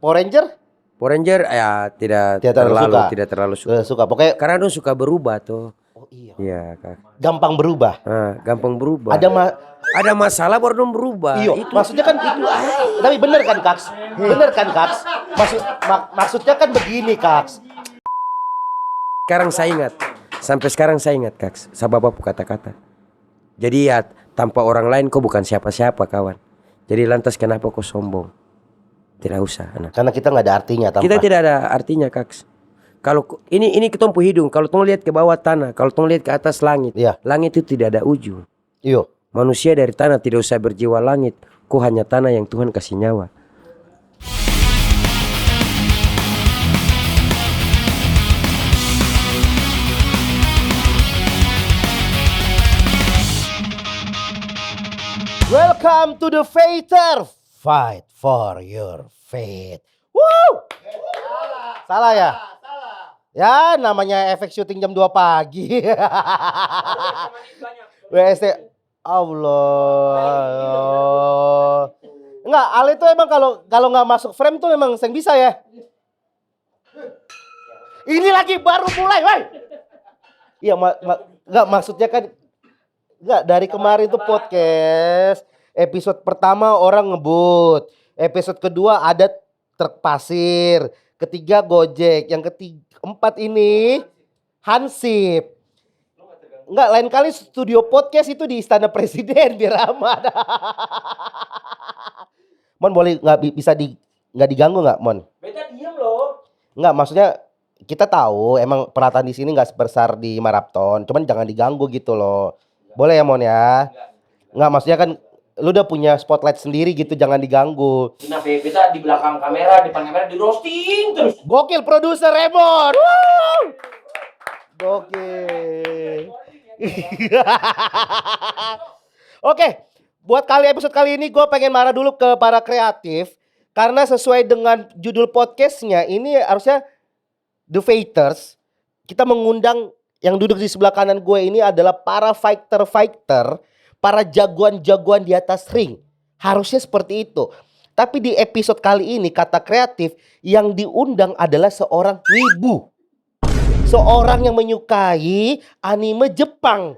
Power Ranger? Power Ranger ya tidak terlalu suka. Pokoknya Karena dong suka berubah tuh. oh iya. Iya, Kak. Gampang berubah. Gampang berubah. Ada masalah baru dong berubah. Iya, maksudnya kan itu. Tapi bener kan, Kaks? Bener kan, Kaks? Maksudnya kan begini, Kaks. Sampai sekarang saya ingat, Kaks. Sabab apa kata-kata. Jadi ya tanpa orang lain kau bukan siapa-siapa, kawan. Jadi lantas kenapa kau sombong? Tidak usah, anak. Karena kita nggak ada artinya tanpa. Kita tidak ada artinya, Kaks. Kalau ini ketompu hidung, kalau tong lihat ke bawah tanah, kalau tong lihat ke atas langit, iya. Langit itu tidak ada ujung. Iya. Manusia dari tanah tidak usah berjiwa langit, kau hanya tanah yang Tuhan kasih nyawa. Welcome to the Fighter. Fight for your faith. Woo! Salah ya? Ya namanya efek syuting jam 2 pagi. WST Allah. Enggak, Ale tuh emang kalau nggak masuk frame tuh memang seng bisa ya. Ini lagi baru mulai, woi. Iya, enggak maksudnya kan enggak dari kemarin tuh podcast. Episode pertama orang ngebut. Episode kedua ada truk pasir. Ketiga Gojek. Yang keempat ini Hansip. Enggak, lain kali studio podcast itu di Istana Presiden biar aman. Mon boleh nggak diganggu nggak, Mon? Beta diam loh. Enggak, maksudnya kita tahu emang peralatan di sini nggak sebesar di Marathon, cuman jangan diganggu gitu loh. Boleh ya, Mon ya? Enggak, maksudnya kan lu udah punya spotlight sendiri gitu, jangan diganggu. Nah, kita di belakang kamera, depan kamera di roasting terus. Gokil produser Raymond. Gokil. Oke, buat episode kali ini gue pengen marah dulu ke para kreatif. Karena sesuai dengan judul podcastnya, ini harusnya The Fighters. Kita mengundang yang duduk di sebelah kanan gue ini adalah para fighter, para jagoan-jagoan di atas ring. Harusnya seperti itu. Tapi di episode kali ini kata kreatif yang diundang adalah seorang wibu. Seorang yang menyukai anime Jepang.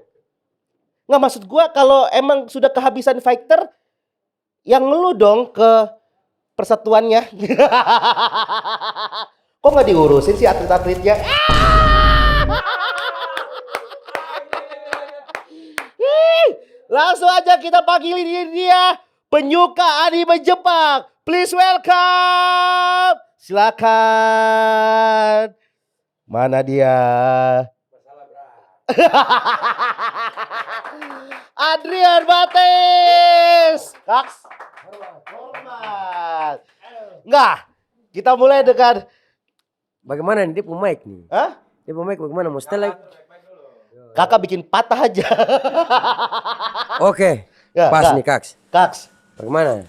Nggak, maksud gue kalau emang sudah kehabisan fighter, yang lu dong ke persatuannya. Kok nggak diurusin sih atlet-atletnya? Langsung aja kita panggilin dia, penyuka anime Jepang. Please welcome. Silakan. Mana dia? Adrian Bates. Kaks. Hormat. Enggak. Kita mulai dengan Bagaimana nih dia mic nih? Hah? Dia mic bagaimana? Mau setel? Kakak bikin patah aja. Oke. Ya, Pas enggak. nih, Kaks. Kaks. Bagaimana?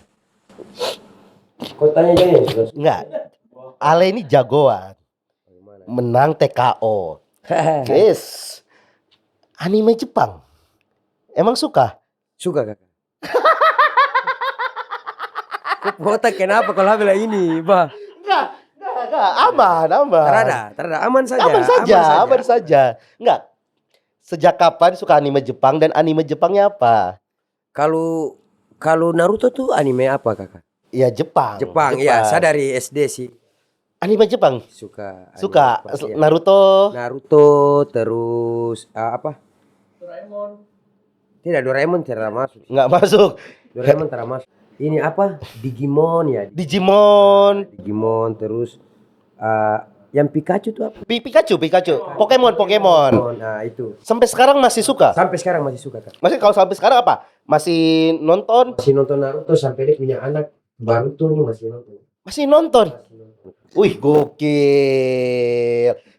Kau tanya jadi. Enggak. Ale ini jagoan. Menang TKO. Yes. Anime Jepang. Emang suka? Suka, Kakak. Kau otak kenapa kalau bilang ini, Bah? Enggak. Aman. Terada. Aman saja. Aman saja. Enggak. Sejak kapan suka anime Jepang dan anime Jepangnya apa? Kalau Naruto tuh anime apa, Kakak? Ya Jepang. Ya. Saya dari SD sih. Anime Jepang. Suka. Ya. Naruto, terus apa? Doraemon tidak masuk. Nggak masuk. Doraemon tidak masuk. Ini apa? Digimon ya. Digimon Terus yang Pikachu tuh apa? Pikachu. Pokemon. Nah itu. Sampai sekarang masih suka? Sampai sekarang masih suka, Kak. Masih, kalau sampai sekarang apa? Masih nonton? Masih nonton Naruto sampai dia punya anak baru tuh masih nonton. Masih nonton. Wih, gokil.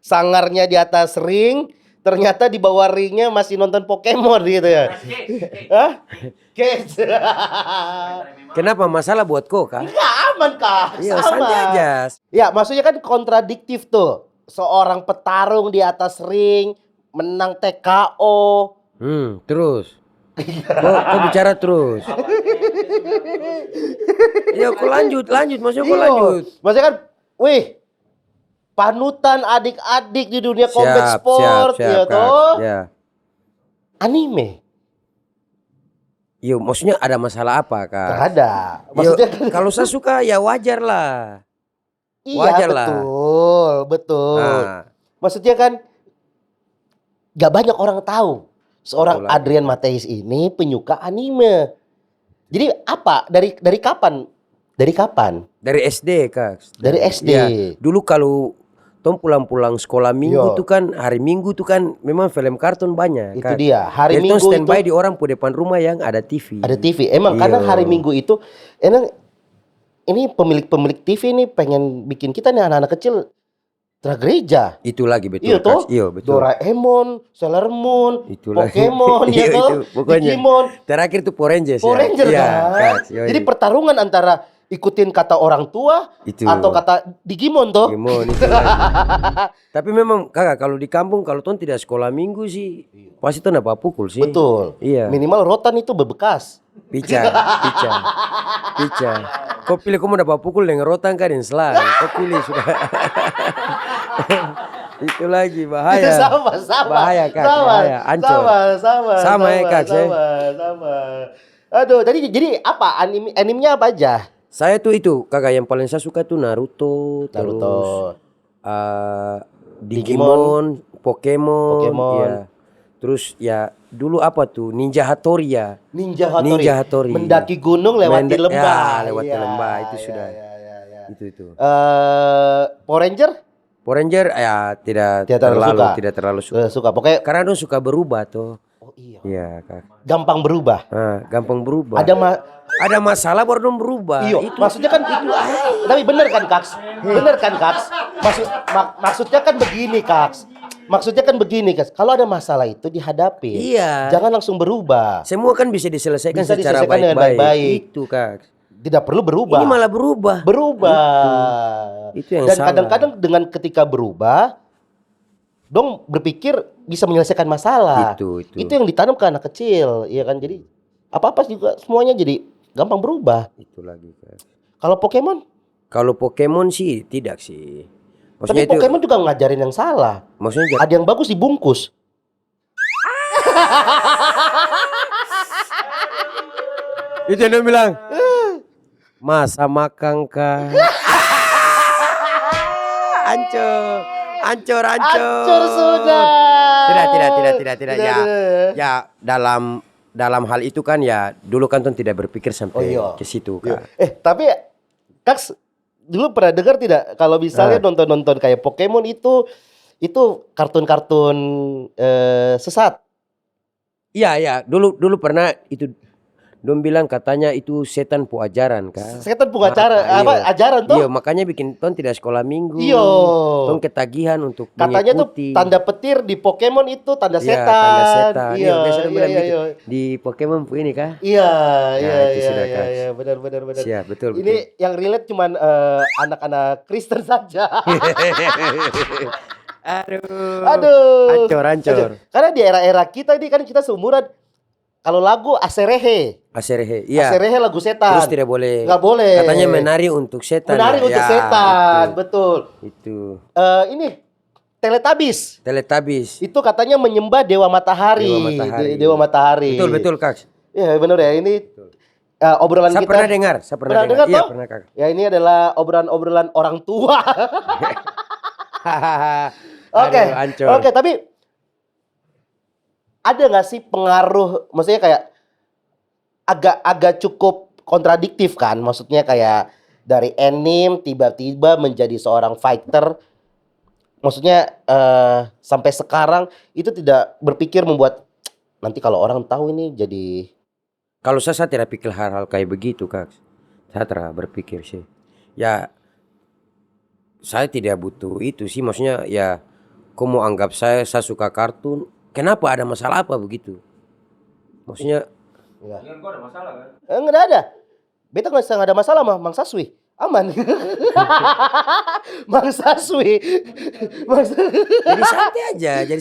Sangarnya di atas ring, ternyata di bawah ringnya masih nonton Pokemon gitu ya. Hah? Guys. Kenapa masalah buat kau, Kak? Enggak, aman, Kak. Iya, Sama. santai aja. Ya, maksudnya kan kontradiktif tuh. Seorang petarung di atas ring menang TKO. Terus Kau bicara terus. Ya kau lanjut, maksudnya kau Iya. lanjut. Maksudnya kan, wih, panutan adik-adik di dunia combat sport, ya Kak. toh. Ya. Anime. Iya, maksudnya ada masalah apa, Kak? Gak ada. Maksudnya kan, Kalau saya suka ya wajar lah. iya wajar lah. betul. Nah, Maksudnya kan, gak banyak orang tahu seorang Betul lagi. Adrian Mateis ini penyuka anime. Jadi apa? Dari kapan? Dari kapan? dari SD, Kak. Dari SD. Ya, dulu kalau Tom pulang-pulang sekolah minggu Yo. tuh kan, hari Minggu tuh kan memang film kartun banyak. Itu Kak. dia. Hari Jadi Tom Minggu standby itu di orang po depan rumah yang ada TV. ada TV. Emang karena Iya. hari Minggu itu, emang ini pemilik TV ini pengen bikin kita nih anak-anak kecil gereja. Itu lagi betul. Iya toh? Kak. Iya betul. Doraemon, Sailor Moon, Itu lagi. Pokemon, ya Iya, toh? itu, pokoknya. Digimon, Terakhir tuh Power Rangers. Power Ranger Iya, kan. Kak. Yoi. Jadi pertarungan antara ikutin kata orang tua Itu. atau kata Digimon toh. Digimon itu lagi. Tapi memang kakak kalau di kampung kalau Ton tidak sekolah minggu sih pasti Ton apa pukul sih. Betul. Iya. Minimal rotan itu berbekas. Pica. Kau pilih kau mau dapat pukul dengan rotan kan yang selang. Kau pilih sudah. Itu lagi bahaya. sama. Bahaya, Kak, Sama, bahaya. Ancur. Sama ya, Kak, ya. sama. Aduh, jadi apa animenya apa aja? Saya tuh itu kakak yang paling saya suka tuh Naruto, terus Naruto, Digimon, Pokemon, Pokemon. ya. Terus ya dulu apa tuh Ninja Hattori ya. Ninja Hattori. Ninja Hattori. Mendaki gunung lewati lembah. Ya, lewati Iya, lembah itu iya, sudah. iya. Itu. Power Ranger Power Ranger ya tidak Tidak terlalu terlalu suka. tidak terlalu suka. suka. Pokoknya Karena dong suka berubah tuh. oh iya. Iya, Kak. Gampang berubah. Gampang berubah. Ada masalah baru dong berubah. Iya, maksudnya kan itu. Tapi bener kan, Kaks? Bener kan, Kaks? Maksudnya kan begini, Kaks. Maksudnya kan begini, Kaks. Kalau ada masalah itu dihadapi. Iya. Jangan langsung berubah. Semua kan bisa diselesaikan Bisa secara diselesaikan dengan baik-baik. baik-baik. Itu, Kak. Tidak perlu berubah. Ini malah berubah. Itu yang Dan salah. kadang-kadang dengan ketika berubah, dong berpikir bisa menyelesaikan masalah. Itu. Itu yang ditanam ke anak kecil, iya kan? Jadi apa-apa juga semuanya jadi gampang berubah. Itu lagi, Kak. Kalau Pokemon, Kalau Pokemon sih tidak sih. tapi Pokemon juga ngajarin yang salah. Maksudnya Ada yang bagus dibungkus. itu yang dia bilang. Masa makan kah? Ancur. Hancur sudah. Tidak. Ya dalam hal itu kan ya dulu kan Ton tidak berpikir sampai ke situ, Kak. Tapi Kaks dulu pernah dengar tidak kalau misalnya nonton kayak Pokemon itu kartun-kartun sesat. Iya, dulu pernah itu dong bilang katanya itu setan pu ajaran, Kak. Setan pengacara Iya. ajaran toh? Iya, makanya bikin Ton tidak sekolah minggu. Iya. Ton ketagihan untuk Katanya tuh mengikuti. tanda petir di Pokemon itu tanda Iya, setan. tanda setan. Iya, Biasa dong bilang gitu. iya. Di Pokemon pu ini, Kak. Iya, itu sudah, Kak. benar. Siap, betul. Ini yang relate cuman anak-anak Kristen saja. Aduh. Ancur. Karena di era-era kita ini kan kita seumuran. Kalau lagu Aserehe Iya. Aserehe lagu setan. Terus tidak boleh. Nggak boleh. Katanya menari untuk setan. Menari ya. untuk Ya, setan, betul. Itu. Ini Teletubbies. Teletubbies. Itu katanya menyembah Dewa Matahari. Dewa Matahari. Betul, Kak. Iya benar ya. Ini obrolan Saya kita. pernah dengar. Dengar Iya, toh? pernah, Kak. Ya ini adalah obrolan orang tua. Oke. Aduh, ancur. Oke, tapi ada nggak sih pengaruh? Maksudnya kayak agak cukup kontradiktif kan? Maksudnya kayak dari anime tiba-tiba menjadi seorang fighter. Maksudnya sampai sekarang itu tidak berpikir membuat nanti kalau orang tahu ini jadi. Kalau saya tidak pikir hal-hal kayak begitu, Kak. Saya tidak berpikir sih. Ya, saya tidak butuh itu sih. Maksudnya ya, kau mau anggap saya suka kartun. Kenapa ada masalah apa begitu? Maksudnya Ya. Dengan gua ada masalah kan? Nggak ada. Beta nggak ada masalah mah, Mang Saswi. Aman. Mang Saswi. jadi santai aja, Iya,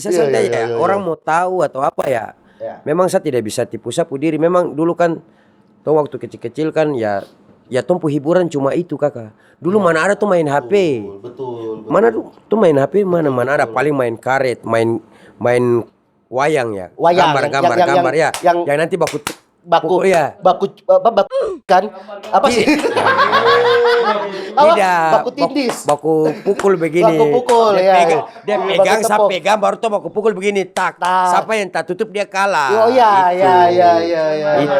aja. Orang mau tahu atau apa ya, Ya. Memang saya tidak bisa tipu sapu diri. Memang dulu kan, tong waktu kecil-kecil kan ya tumpu hiburan cuma itu kakak. Dulu mana ada tuh main HP. Betul. Mana tuh main HP mana ada paling main karet, main wayang ya. Wayang, Gambar ya. yang Nanti baku ya. Baku kan apa sih? Tidak. Baku tindis. Baku pukul begini. Baku pukul ya. Dia Baku pegang, saya tepuk. pegang baru tuh baku pukul begini tak. Tak. Siapa yang tak tutup dia kalah. Oh ya. Itu.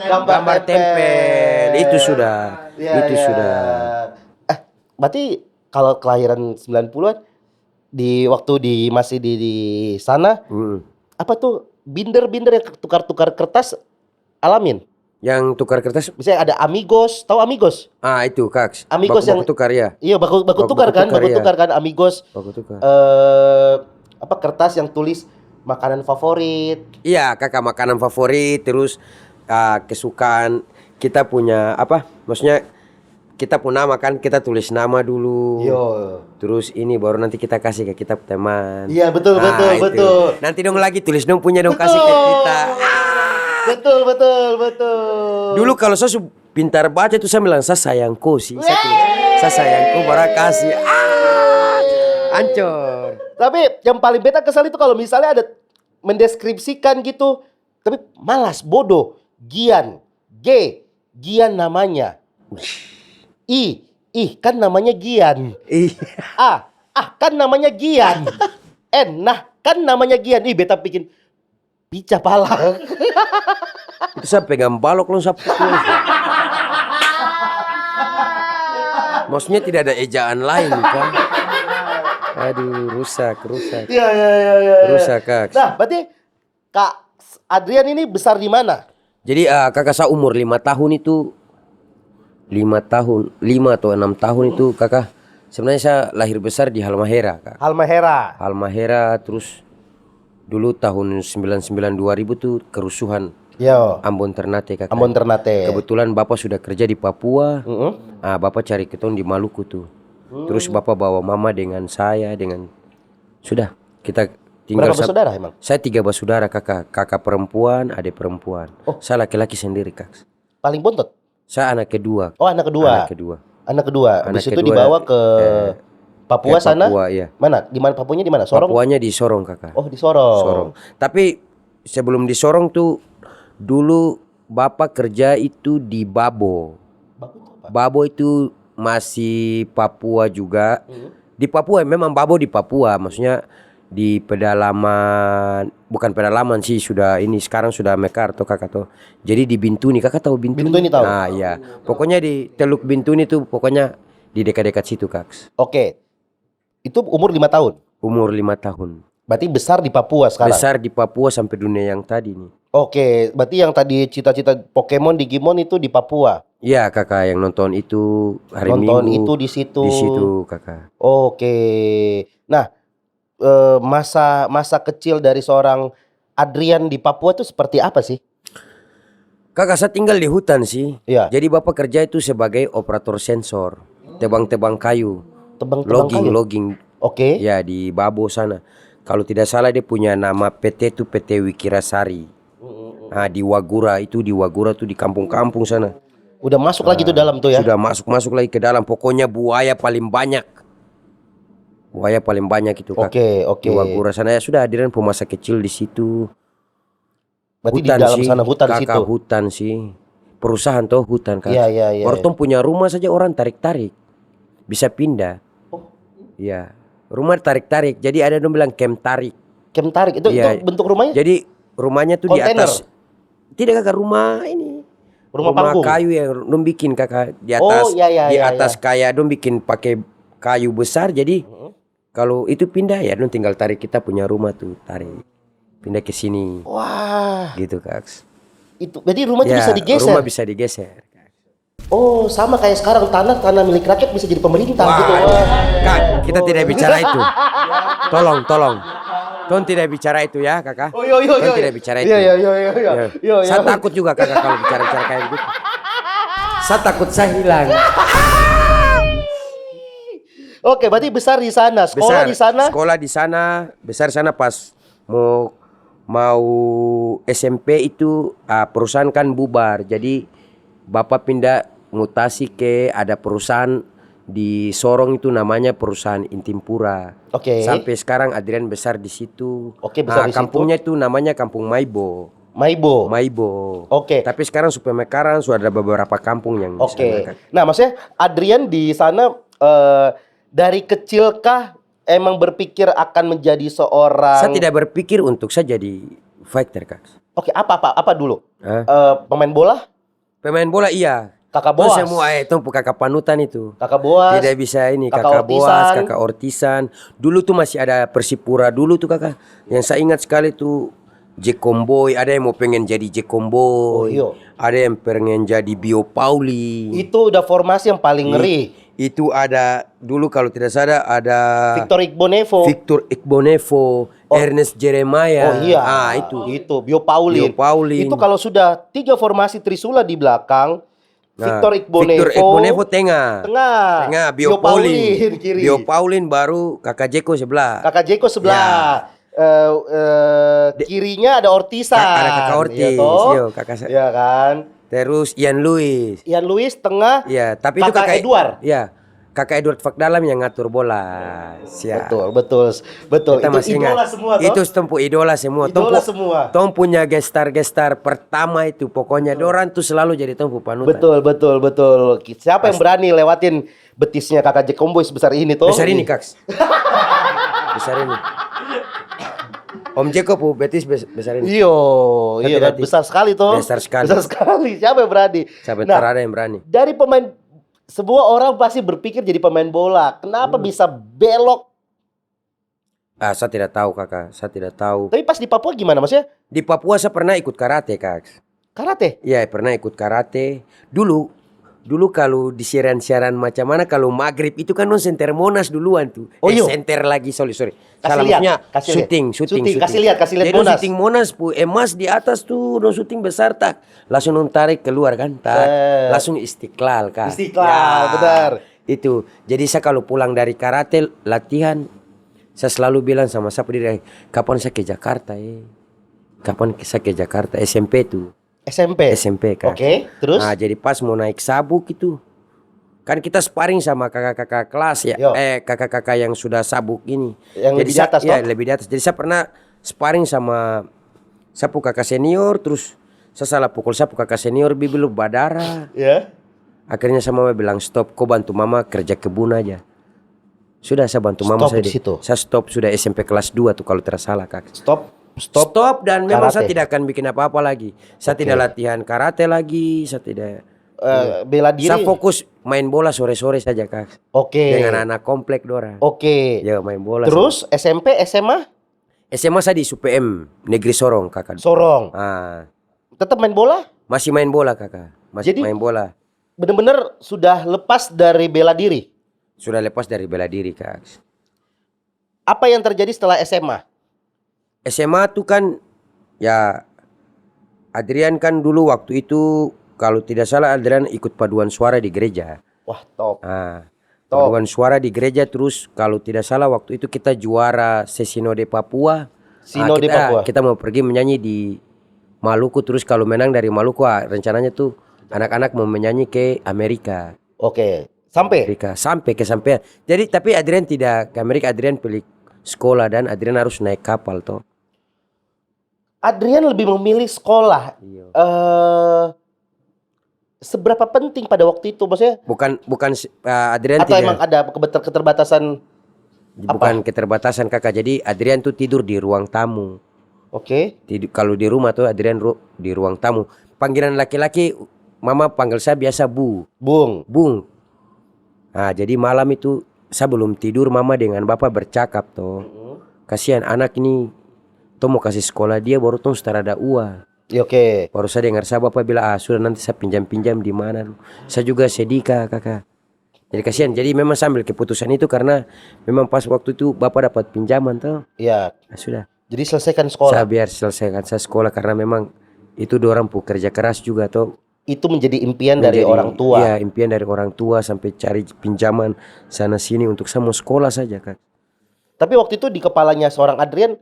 Gambar tempel. Itu sudah. Sudah. Berarti kalau kelahiran 90-an waktu masih di sana apa tuh binder-binder yang tukar-tukar kertas alamin? Yang tukar kertas. Misalnya ada Amigos, tahu Amigos? Itu Kaks. Amigos baku tukar ya. Iya, baku tukar kan, Amigos. Baku tukar. Apa kertas yang tulis makanan favorit. Iya, kakak makanan favorit, terus kesukaan kita punya apa? Maksudnya kita punya nama kan, kita tulis nama dulu. Yo. Terus ini baru nanti kita kasih ke kita teman. Iya, betul. Nanti dong lagi tulis dong punya dong kasih ke kita. Betul. Dulu kalau saya pintar baca itu saya bilang saya sayangku sih. Saya sayangku baru kasih. Hancur. Tapi yang paling beta kesal itu kalau misalnya ada mendeskripsikan gitu, tapi malas, bodoh, Gian namanya. Kan namanya Gian. Kan namanya Gian. Kan namanya Gian. Beta bikin pica pala. Itu saya pegang balok loh saya pukul. Maksudnya tidak ada ejaan lain kan. Aduh, rusak. Iya. Rusak, Kak. Nah, berarti Kak Adrian ini besar di mana? Jadi kakak saya umur 5 tahun itu 5 atau 6 tahun itu kakak. Sebenarnya saya lahir besar di Halmahera, Kak. Halmahera terus dulu tahun 99 2000 tuh kerusuhan. Yo. Ambon Ternate, Kakak. Ambon Ternate. Kebetulan bapak sudah kerja di Papua. Bapak cari ketong di Maluku tuh. Terus bapak bawa mama dengan saya sudah kita tinggal. Berapa bersaudara emang? Saya 3 bersaudara kakak perempuan, adik perempuan. Saya laki-laki sendiri, Kak. Paling bontot? Saya anak kedua. Oh, anak kedua. Habis itu dibawa ke Papua sana? Papua, iya. Mana? Di mana Papuanya di mana? Sorong? Papuanya di Sorong, Kakak. Oh, di Sorong. Tapi sebelum di Sorong tuh dulu bapak kerja itu di Babo. Babo itu masih Papua juga. Di Papua memang Babo di Papua, maksudnya di pedalaman, bukan pedalaman sih, sudah ini sekarang sudah mekar toh kakak toh. Jadi di Bintuni, kakak tahu Bintuni? Bintuni tahu. Nah iya, pokoknya di Teluk Bintuni tuh pokoknya di dekat-dekat situ, Kak. Oke. Itu umur 5 tahun? Umur 5 tahun. Berarti besar di Papua sekarang? Besar di Papua sampai dunia yang tadi nih. Oke, berarti yang tadi cita-cita Pokemon Digimon itu di Papua? Iya, kakak, yang nonton itu hari nonton Minggu. itu di situ? Di situ, kakak. Oke. Nah, masa kecil dari seorang Adrian di Papua itu seperti apa sih? Kakak, saya tinggal di hutan sih. Iya. Jadi bapak kerja itu sebagai operator sensor, tebang-tebang kayu, logging. Oke. Ya di Babo sana. Kalau tidak salah dia punya nama PT itu PT Wikirasari. Nah di Wagura tuh di kampung-kampung sana. Udah masuk lagi tuh dalam tuh ya? Sudah masuk lagi ke dalam. Pokoknya buaya paling banyak. Buaya paling banyak itu, Kak. Oke. Di Wagura sana ya sudah hadirin pemasa kecil di situ. Berarti Hutan di dalam sih, sana hutan kakak, situ. hutan sih. Perusahaan tuh hutan, Kak. Iya. Ortom punya rumah saja orang tarik-tarik. Bisa pindah. Oh. Iya. Rumah tarik-tarik. Jadi ada yang bilang kem tarik. Kem tarik itu bentuk rumahnya? Jadi rumahnya tuh Container. di atas. Tidak, Kakak, rumah ini. Rumah panggung. Kayu yang dong bikin, Kakak, di atas. Iya, di atas kayak dong bikin pakai kayu besar. Jadi kalau itu pindah ya dong tinggal tarik, kita punya rumah tuh tarik. Pindah ke sini. Wah. Gitu, Kak. Itu berarti rumah itu Ya, bisa digeser. rumah bisa digeser. Oh, sama kayak sekarang tanah milik rakyat bisa jadi pemerintah gitu. Kak, kita tidak bicara itu. Tolong. Tolong tidak bicara itu ya, Kakak. Oh, iya. Tolong tidak bicara itu. Iya. Saya takut juga, Kakak, kalau bicara kayak gitu. Saya takut saya hilang. Oke, berarti besar di sana, sekolah di sana. Sekolah di sana, besar sana pas mau mau SMP itu perusahaan kan bubar. Jadi bapak pindah mutasi ke ada perusahaan di Sorong itu namanya perusahaan Intimpura. Oke. Sampai sekarang Adrian besar di situ. Oke, besar di situ. Kampungnya itu namanya Kampung Maibo. Maibo. Oke. Tapi sekarang Supemekaran sudah ada beberapa kampung yang di sana, Oke. Kak. Nah, maksudnya Adrian di sana dari kecilkah emang berpikir akan menjadi seorang? Saya tidak berpikir untuk saya jadi fighter, Kak. Oke, apa dulu? Hah? Pemain bola? Pemain bola iya. Kakak Oh, Boas. semua itu kakak panutan itu. Kakak Boas. Tidak bisa ini Kakak kakak Boas, Ortisan. kakak Ortisan. Dulu tuh masih ada Persipura dulu tuh kakak. Yang saya ingat sekali tuh Jack Comboy. Ada yang mau pengen jadi Jack Comboy. Oh, iya. Ada yang pengen jadi Bio Pauli. Itu udah formasi yang paling ngeri. Itu ada dulu kalau tidak salah ada Victor Igbonevo. Victor Igbonevo, Ernest Jeremiah. Oh iya. Itu Bio Paulin. Bio Paulin. Itu kalau sudah 3 formasi Trisula di belakang, Victor Igbonevo tengah. Bio Paulin kiri. Bio Paulin baru kakak Jeko sebelah. Kakak Jeko sebelah. Kirinya ada Ortisan. Ada kakak Ortiz, iya, kakak saya. Iya kan? Terus Ian Lewis. Ian Lewis tengah. Iya, tapi itu kakak Edward. Iya. Kakak Edward Fakdalam yang ngatur bola. Siap. Betul. Kita Itu masih idola ingat. semua toh? Itu tempo idola semua. Idola semua. Tom punya gestar pertama itu. Pokoknya Doran tuh selalu jadi tempo panutan. Betul. Siapa yang berani lewatin betisnya kakak Jack Comboy sebesar ini toh? Besar ini, Kaks. Besar ini. Om Jeko pu betis besar ini. Iya, Hati-hati. besar sekali toh. Besar sekali. Siapa yang berani? Sampai ada yang berani. Dari pemain, sebuah orang pasti berpikir jadi pemain bola. Kenapa bisa belok? Saya tidak tahu kakak. Saya tidak tahu. Tapi pas di Papua gimana maksudnya? Di Papua saya pernah ikut karate, Kak. Karate? Iya, pernah ikut karate. Dulu kalau di siaran-siaran macam mana kalau maghrib itu kan non senter Monas duluan tuh. Oh, iya. Senter lagi, sorry. Kasih lihat. Syuting. Kasih lihat Jadi Monas. syuting Monas pu emas di atas tuh non syuting besar tak. Langsung non tarik keluar kan tak. Langsung Istiqlal kan. Istiqlal, benar. Itu. Jadi saya kalau pulang dari karate latihan saya selalu bilang sama siapa diri, kapan saya ke Jakarta Kapan saya ke Jakarta SMP tuh. SMP kan. Oke, terus? Nah, jadi pas mau naik sabuk itu kan kita sparring sama kakak-kakak kelas ya. Yo. Kakak-kakak yang sudah sabuk ini. Yang jadi lebih di atas ya, lebih di atas. Jadi saya pernah sparring sama sapu kakak senior, terus saya salah pukul sapu kakak senior, bibi lu badara. Ya. Akhirnya sama mama bilang stop, kau bantu mama kerja kebun aja. Sudah saya bantu mama Stop saya di situ? Saya stop sudah SMP kelas 2 tuh kalau tidak salah kak. Stop Dan memang saya karate. tidak akan bikin apa-apa lagi. Saya Oke. tidak latihan karate lagi. Saya tidak. Bela diri. Saya fokus main bola sore-sore saja kak. Oke. Dengan anak komplek dorang. Oke. Ya main bola. Terus SMP, SMA? SMA saya di SUPM Negeri Sorong kakak. Sorong. Tetap main bola? Masih main bola kakak. Masih Jadi- main bola. Bener-bener sudah lepas dari bela diri. Sudah lepas dari bela diri kak. Apa yang terjadi setelah SMA? SMA tuh kan ya Adrian kan dulu waktu itu kalau tidak salah Adrian ikut paduan suara di gereja. Wah, top. Top. Paduan suara di gereja, terus kalau tidak salah waktu itu kita juara Sesinode Papua. Sinode Papua. Kita mau pergi menyanyi di Maluku, terus kalau menang dari Maluku rencananya tuh anak-anak mau menyanyi ke Amerika. Oke. Sampai? Sampai kesampaian. Jadi tapi Adrian tidak ke Amerika, Adrian pilih sekolah dan Adrian harus naik kapal toh. Adrian lebih memilih sekolah. Iya. Seberapa penting pada waktu itu maksudnya? Bukan Adrian Atau tidak. emang ada keterbatasan? Bukan keterbatasan kakak. Jadi Adrian tuh tidur di ruang tamu. Oke. Kalau di rumah tuh Adrian di ruang tamu. Panggilan laki-laki, mama panggil saya biasa Bung. Nah, jadi malam itu saya belum tidur, mama dengan bapak bercakap toh. Kasihan anak ini, toh mau kasih sekolah dia baru tuh setelah ada uang. Ya, oke. Baru saya dengar saya bapak bilang sudah nanti saya pinjam di mana. Saya juga sedih kakak. Jadi kasihan. Jadi memang sambil keputusan itu karena memang pas waktu itu bapak dapat pinjaman toh. Iya. Sudah. Jadi selesaikan sekolah. Saya biar selesaikan saya sekolah karena memang itu dorang kerja keras juga toh. Itu menjadi impian dari orang tua. Iya, impian dari orang tua sampai cari pinjaman sana sini untuk saya mau sekolah saja kak. Tapi waktu itu di kepalanya seorang Adrian,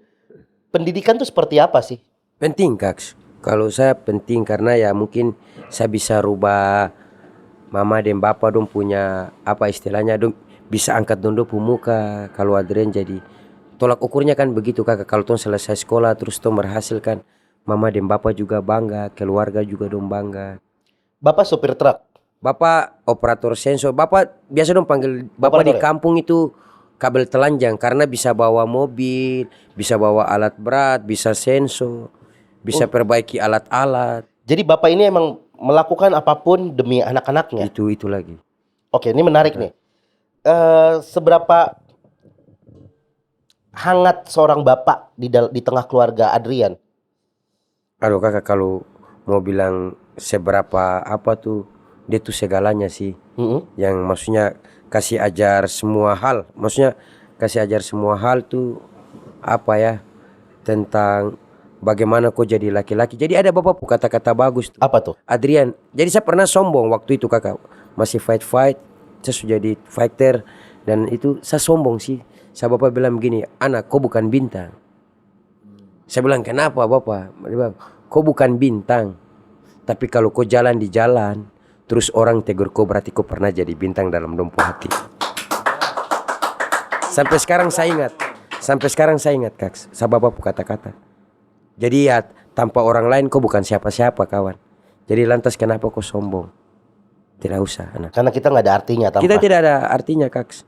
pendidikan tuh seperti apa sih? Penting Kaks. Kalau saya penting karena ya mungkin saya bisa rubah mama dan bapak dong punya apa istilahnya dong bisa angkat dong pu muka kalau Adrian jadi tolak ukurnya kan begitu kakak. Kalau tong selesai sekolah terus tong berhasil kan mama dan bapak juga bangga, keluarga juga dong bangga. Bapak sopir truk. Bapak operator sensor, bapak biasa dong panggil bapak di Operator ya? kampung itu kabel telanjang karena bisa bawa mobil, bisa bawa alat berat, bisa sensor, bisa perbaiki alat-alat. Jadi bapak ini emang melakukan apapun demi anak-anaknya. Itu lagi. Oke, ini menarik nih. Seberapa hangat seorang bapak di tengah keluarga Adrian? Aduh kakak kalau mau bilang seberapa apa tuh dia tuh segalanya sih. Yang maksudnya kasih ajar semua hal. Maksudnya kasih ajar semua hal tuh apa ya tentang bagaimana kau jadi laki-laki. Jadi ada bapak kata-kata bagus tuh. Apa tuh? Adrian, jadi saya pernah sombong waktu itu kakak masih fight, saya sudah jadi fighter dan itu saya sombong sih. Saya bapak bilang begini, anak kau bukan bintang. Saya bilang kenapa bapak? Dia bilang kau bukan bintang, tapi kalau kau jalan di jalan, terus orang tegur kau berarti kau pernah jadi bintang dalam dompu hati. Sampai sekarang saya ingat kak, saya bapak kata-kata. Jadi ya tanpa orang lain kau bukan siapa-siapa kawan. Jadi lantas kenapa kau sombong? Tidak usah anak. Karena kita nggak ada artinya tanpa. Kita tidak ada artinya kaks.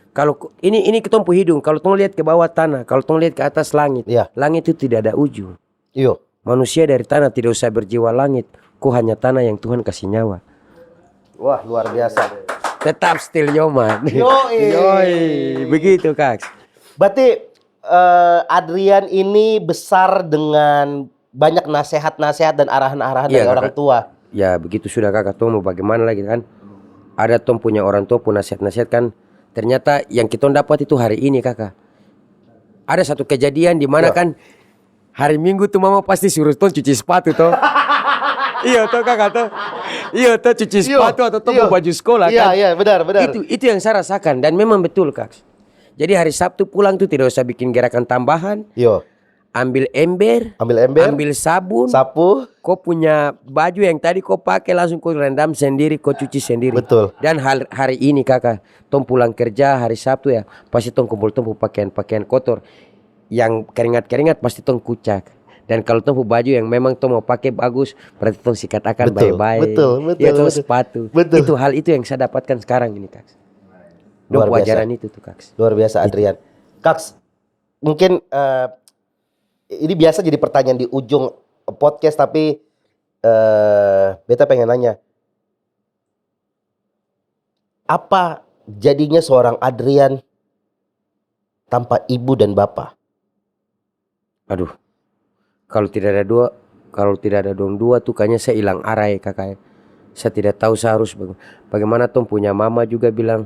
Kalau ini kita pu hidung. Kalau tong lihat ke bawah tanah, kalau tong lihat ke atas langit, Iya. langit itu tidak ada ujung. Iyo. Manusia dari tanah tidak usah berjiwa langit. Kau hanya tanah yang Tuhan kasih nyawa. Wah, luar biasa. Tetap still yoman. Yoi. Begitu kaks. Berarti Adrian ini besar dengan banyak nasihat-nasihat dan arahan-arahan Iya, dari orang kakak. tua. Ya begitu sudah kakak. Tong mau bagaimana lagi kan? Ada tong punya orang tua pun nasihat-nasihat kan. Ternyata yang kita dapat itu hari ini kakak. Ada satu kejadian di mana Ya. kan hari Minggu tuh mama pasti suruh tong cuci sepatu toh. Iya toh kakak toh. Iya toh cuci sepatu atau toh mau baju sekolah Iya, kan. iya, benar. Itu yang saya rasakan dan memang betul kak. Jadi hari Sabtu pulang tuh tidak usah bikin gerakan tambahan. Yo, Ambil ember, ambil ember, ambil sabun. sapu. Kau punya baju yang tadi kau pakai langsung kau rendam sendiri, kau cuci sendiri. Betul. Dan hari ini kakak, tong pulang kerja hari Sabtu ya, pasti tong kumpul pakaian kotor, yang keringat pasti tong kucak. Dan kalau tong baju yang memang tong mau pakai bagus, berarti tong sikat akan Betul, baik-baik. betul, Ya tong betul. sepatu. Betul. Itu hal itu yang saya dapatkan sekarang ini kak. Luar Dong biasa. pelajaran itu tuh kak. Luar biasa Adrian. Kaks, mungkin ini biasa jadi pertanyaan di ujung podcast tapi beta pengen nanya. Apa jadinya seorang Adrian tanpa ibu dan bapak? Aduh, kalau tidak ada dong dua tuh kayaknya saya hilang arah ya kakak. Saya tidak tahu saya harus bagaimana tong punya mama juga bilang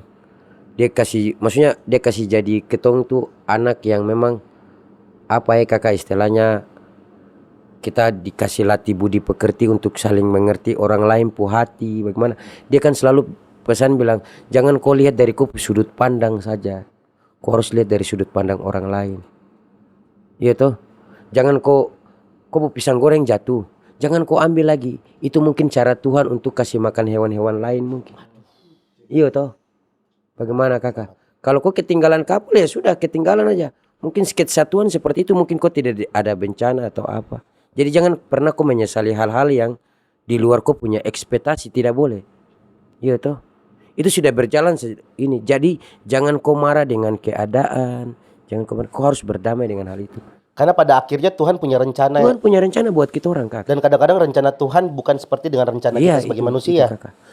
maksudnya dia kasih jadi ketong tuh anak yang memang apa ya kakak istilahnya kita dikasih latih budi pekerti untuk saling mengerti orang lain pu hati bagaimana. Dia kan selalu pesan bilang jangan kau lihat dari kau sudut pandang saja, kau harus lihat dari sudut pandang orang lain. Iya toh. Jangan kau pisang goreng jatuh, jangan kau ambil lagi. Itu mungkin cara Tuhan untuk kasih makan hewan-hewan lain mungkin. Iya toh. Bagaimana kakak? Kalau kau ketinggalan kapal ya sudah ketinggalan aja. Mungkin sketsa Tuhan seperti itu, mungkin kau tidak ada bencana atau apa. Jadi jangan pernah kau menyesali hal-hal yang di luar kau punya ekspektasi, tidak boleh. Iya toh. Itu sudah berjalan ini. Jadi jangan kau marah dengan keadaan. Jangan kau harus berdamai dengan hal itu. Karena pada akhirnya Tuhan punya rencana. Tuhan punya rencana buat kita orang kak. Dan kadang-kadang rencana Tuhan bukan seperti dengan rencana kita sebagai manusia.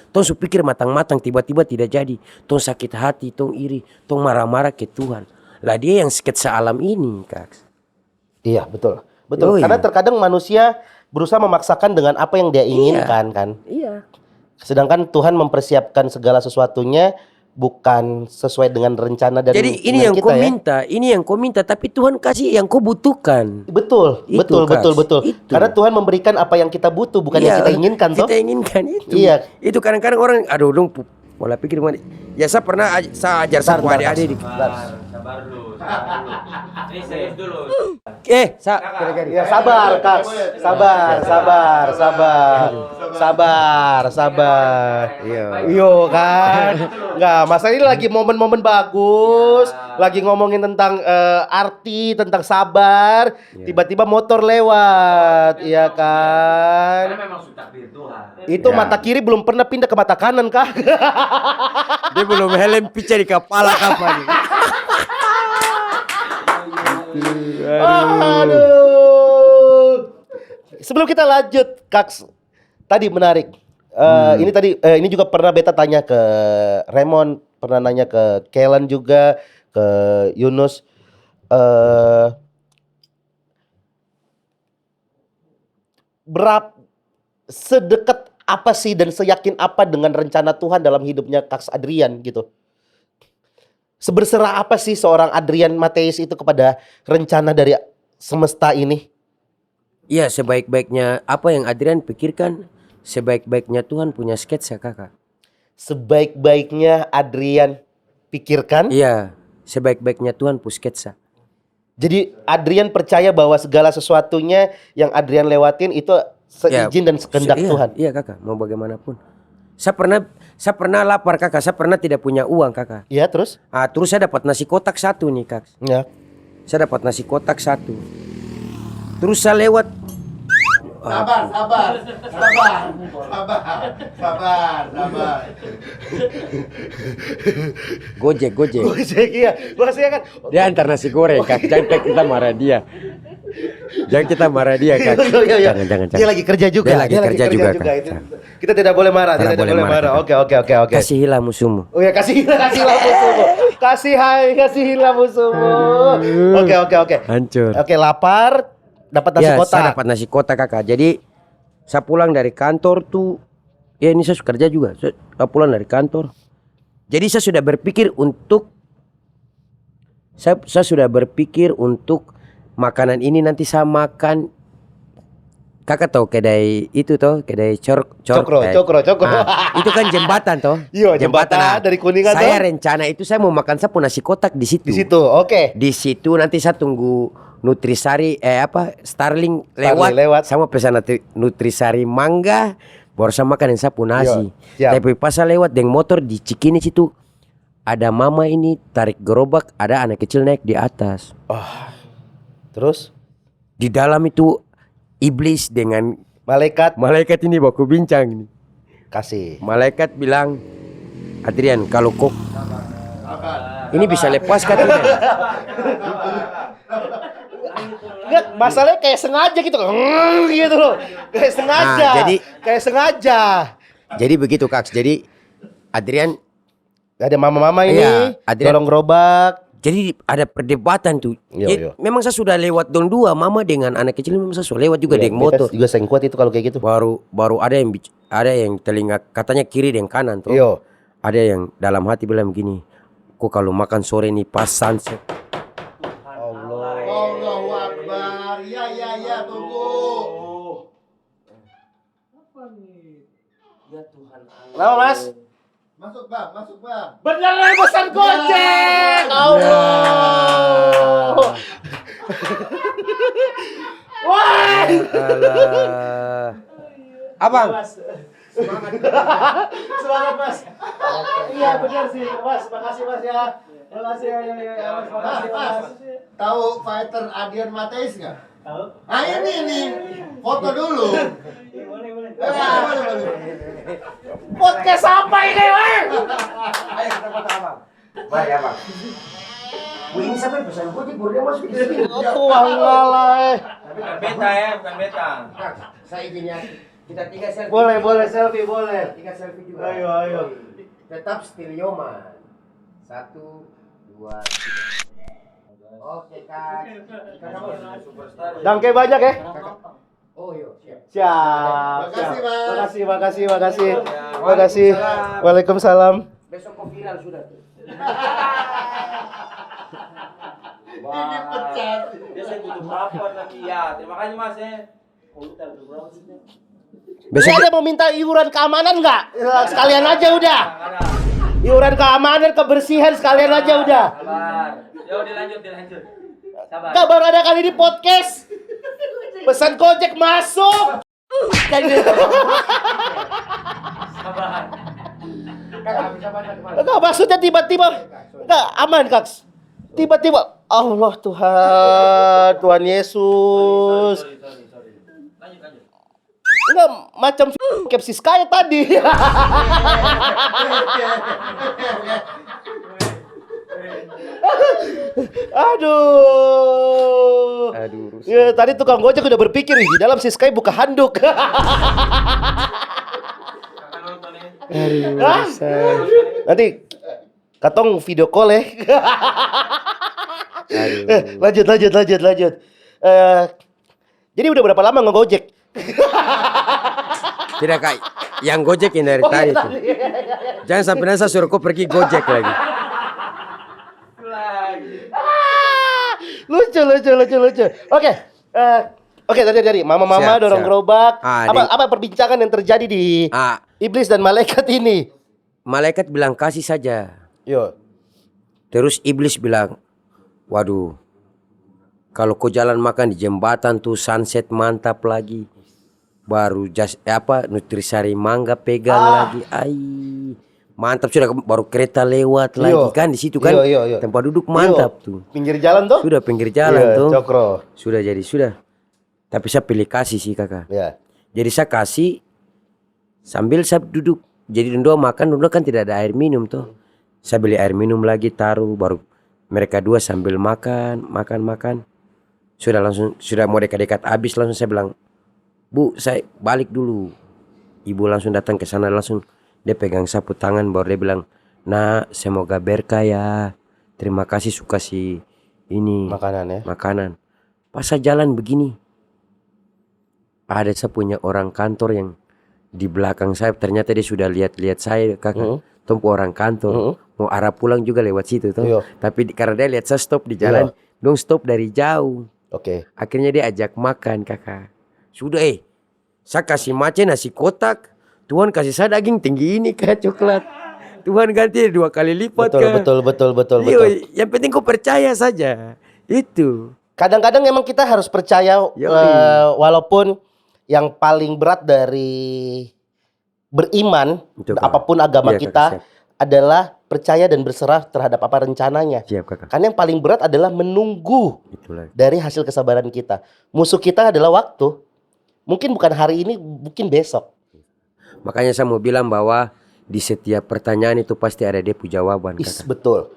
Tong pikir matang-matang tiba-tiba tidak jadi. Tong sakit hati, tong iri, tong marah-marah ke Tuhan. Lah dia yang sketsa alam ini kak. Iya betul. Betul. Yoi. Karena terkadang manusia berusaha memaksakan dengan apa yang dia inginkan kan. Iya. Sedangkan Tuhan mempersiapkan segala sesuatunya bukan sesuai dengan rencana dan Jadi ini yang kita kau ya. minta, ini yang kau minta, tapi Tuhan kasih yang kau butuhkan. Betul, Itu, Kak. betul. Itu. Karena Tuhan memberikan apa yang kita butuh, bukan yang Iya, kita inginkan toh. Kita inginkan itu. Iya. Itu kadang-kadang orang, aduh dong pola pikir gimana. Ya saya pernah saya ajar sama adik-adik. Sabar dulu. Ini serius dulu. Ya sabar, Kak. Sabar. Iya kan. Enggak, masalah ini lagi momen-momen bagus, lagi ngomongin tentang arti, tentang sabar, tiba-tiba motor lewat, iya kan? Karena memang sudah takdir Tuhan. Itu mata kiri belum pernah pindah ke mata kanan, Kak. Dia belum helm pica di kepala kapan nih. Aduh. Sebelum kita lanjut, Kak, tadi menarik. Ini juga pernah beta tanya ke Raymond, pernah nanya ke Kellen juga, ke Yunus. Sedekat apa sih dan seyakin apa dengan rencana Tuhan dalam hidupnya Kak Adrian gitu? Seberserah apa sih seorang Adrian Mateis itu kepada rencana dari semesta ini? Iya, sebaik-baiknya apa yang Adrian pikirkan, sebaik-baiknya Tuhan punya sketsa kakak. Sebaik-baiknya Adrian pikirkan? Iya, sebaik-baiknya Tuhan punya sketsa. Jadi Adrian percaya bahwa segala sesuatunya yang Adrian lewatin itu seizin dan sekehendak Tuhan. Iya kakak, mau bagaimanapun. Saya pernah lapar kakak, saya pernah tidak punya uang kakak. Iya terus? Terus saya dapat nasi kotak 1 nih kak. Ya. Saya dapat nasi kotak 1. Terus saya lewat. Sabar. Gojek. Iya, makasih kan. Dia antar nasi goreng kak, jangan kita marah dia. Jangan kita marah dia kak. Iya. Jangan. Dia lagi kerja juga. Dia lagi kerja juga, Kak. Kita tidak boleh marah. Tidak boleh marah. Oke. Kasihilah musuhmu. Oh ya, kasihilah musuhmu. Kasihilah musuhmu. Oke. Hancur. Oke, lapar, dapat nasi kotak. Saya dapat nasi kotak kakak. Jadi saya pulang dari kantor tuh, ya ini saya kerja juga. Saya pulang dari kantor. Jadi saya sudah berpikir untuk makanan ini nanti saya makan. Kakak tahu kedai itu toh, kedai Cokro. Itu kan jembatan toh. Iya, jembatan dari Kuningan toh. Saya rencana itu saya mau makan sapu nasi kotak di situ. Di situ, oke. Di situ nanti saya tunggu Nutrisari Starling lewat. Saya mau pesan Nutrisari mangga, baru saya makan yang sapu nasi. Siap. Tapi pas saya lewat dengan motor di Cikini situ, ada mama ini tarik gerobak, ada anak kecil naik di atas. Terus Di dalam itu iblis dengan malaikat ini baku bincang nih. kasih. Malaikat bilang, Adrian, kalau kok ini bisa lepas kan tidak? Enggak, masalahnya kayak sengaja gitu loh. Kayak sengaja. Kayak sengaja. Jadi begitu Kak. Jadi Adrian Ada mama-mama ini Adrian dorong gerobak. Jadi ada perdebatan tuh. Iya. Memang saya sudah lewat dong 2 mama dengan anak kecil, memang saya sudah lewat juga dengan motor. Juga sering kuat itu kalau kayak gitu. Baru ada yang telinga katanya kiri dan kanan tuh. Iya. Ada yang dalam hati bilang begini, kok kalau makan sore nih pas sunset. Allahu Akbar. Ya, tunggu. Kenapa Mas? Masuk bang. Beneran pesan Gojek. Allah. Wah. Alah. Abang. Semangat Mas. Iya benar sih Mas. Makasih Mas ya. Makasih ya Mas. Makasih Mas. Tahu fighter Adrian Mateis nggak? Tahu? Ah ini foto dulu. Boleh. Podcast apa ini, Bang? Ayo kita foto abang. Mari abang. Ini sampai pesan Gojek baru dia masuk di sini. Tuang ngalah. Bukan beta. Saya izin ya. Kita 3 selfie. Boleh selfie boleh. 3 selfie juga. Ayo. Tetap still Yoman. 1, 2, 3. Oke Kak. Dangke banyak ya. Oh iya, siap. Siap. Makasih, Mas. Makasih. Waalaikumsalam. Besok kok viral sudah tuh. Ini pecat. Dia saya butuh rapor lagi ya. Terima kasih Mas ya. Besok Ada mau minta iuran keamanan nggak? Sekalian aja udah. Ada. Iuran keamanan, kebersihan sekalian aja udah. Sabar. Yo dilanjut. Sabar. Kak baru ada kali di podcast. Pesan Gojek masuk. Sabar. Enggak maksudnya tiba-tiba. Enggak aman Kak. Tiba-tiba Allah Tuhan Yesus. Sorry. Lanjut. Enggak macam Kepsis kayak tadi. Aduh. Ya, tadi tukang Gojek udah berpikir di dalam si Sky buka handuk. Hah? Nanti katong video call ya. Lanjut. Jadi udah berapa lama nge-Gojek? Tidak Kak, yang Gojek yang dari tadi tuh. Jangan sampai nanti saya suruh kau pergi Gojek lagi. Lucu. Oke, tadi mama Siap, dorong siap. gerobak. Ah, Apa perbincangan yang terjadi di iblis dan malaikat ini? Malaikat bilang kasih saja. Yo. Terus iblis bilang, waduh, kalau kau jalan makan di jembatan tuh sunset mantap lagi. Baru Nutrisari mangga pegang lagi. Mantap sudah, baru kereta lewat lagi kan di situ kan. Yo. Tempat duduk mantap tuh. Pinggir jalan tuh? Sudah pinggir jalan tuh. Cokro. Sudah. Tapi saya pilih kasih sih kakak. Ya. Jadi saya kasih sambil saya duduk. Jadi dua makan, dulu kan tidak ada air minum tuh. Saya beli air minum lagi taruh, baru mereka dua sambil makan. Sudah mau dekat-dekat habis langsung saya bilang, Bu, saya balik dulu. Ibu langsung datang ke sana, langsung dia pegang sapu tangan, baru dia bilang, Nah, semoga berkah ya. Terima kasih suka si ini makanan. Pas saya jalan begini, ada saya punya orang kantor yang di belakang saya, ternyata dia sudah lihat saya kakak. Tumpu orang kantor mau arah pulang juga lewat situ tuh. Tapi karena dia lihat saya stop di jalan, dong stop dari jauh. Akhirnya dia ajak makan kakak. Sudah saya kasih mace nasi kotak, Tuhan kasih saya daging tinggi ini kak, coklat. Tuhan ganti 2 kali lipat kak. Betul. Yang penting kau percaya saja. Itu. Kadang-kadang emang kita harus percaya walaupun yang paling berat dari beriman, apapun agama kita, adalah percaya dan berserah terhadap apa rencananya. Siap kakak. Karena yang paling berat adalah menunggu dari hasil kesabaran kita. Musuh kita adalah waktu. Mungkin bukan hari ini, mungkin besok. Makanya saya mau bilang bahwa di setiap pertanyaan itu pasti ada dia punya jawaban. Betul.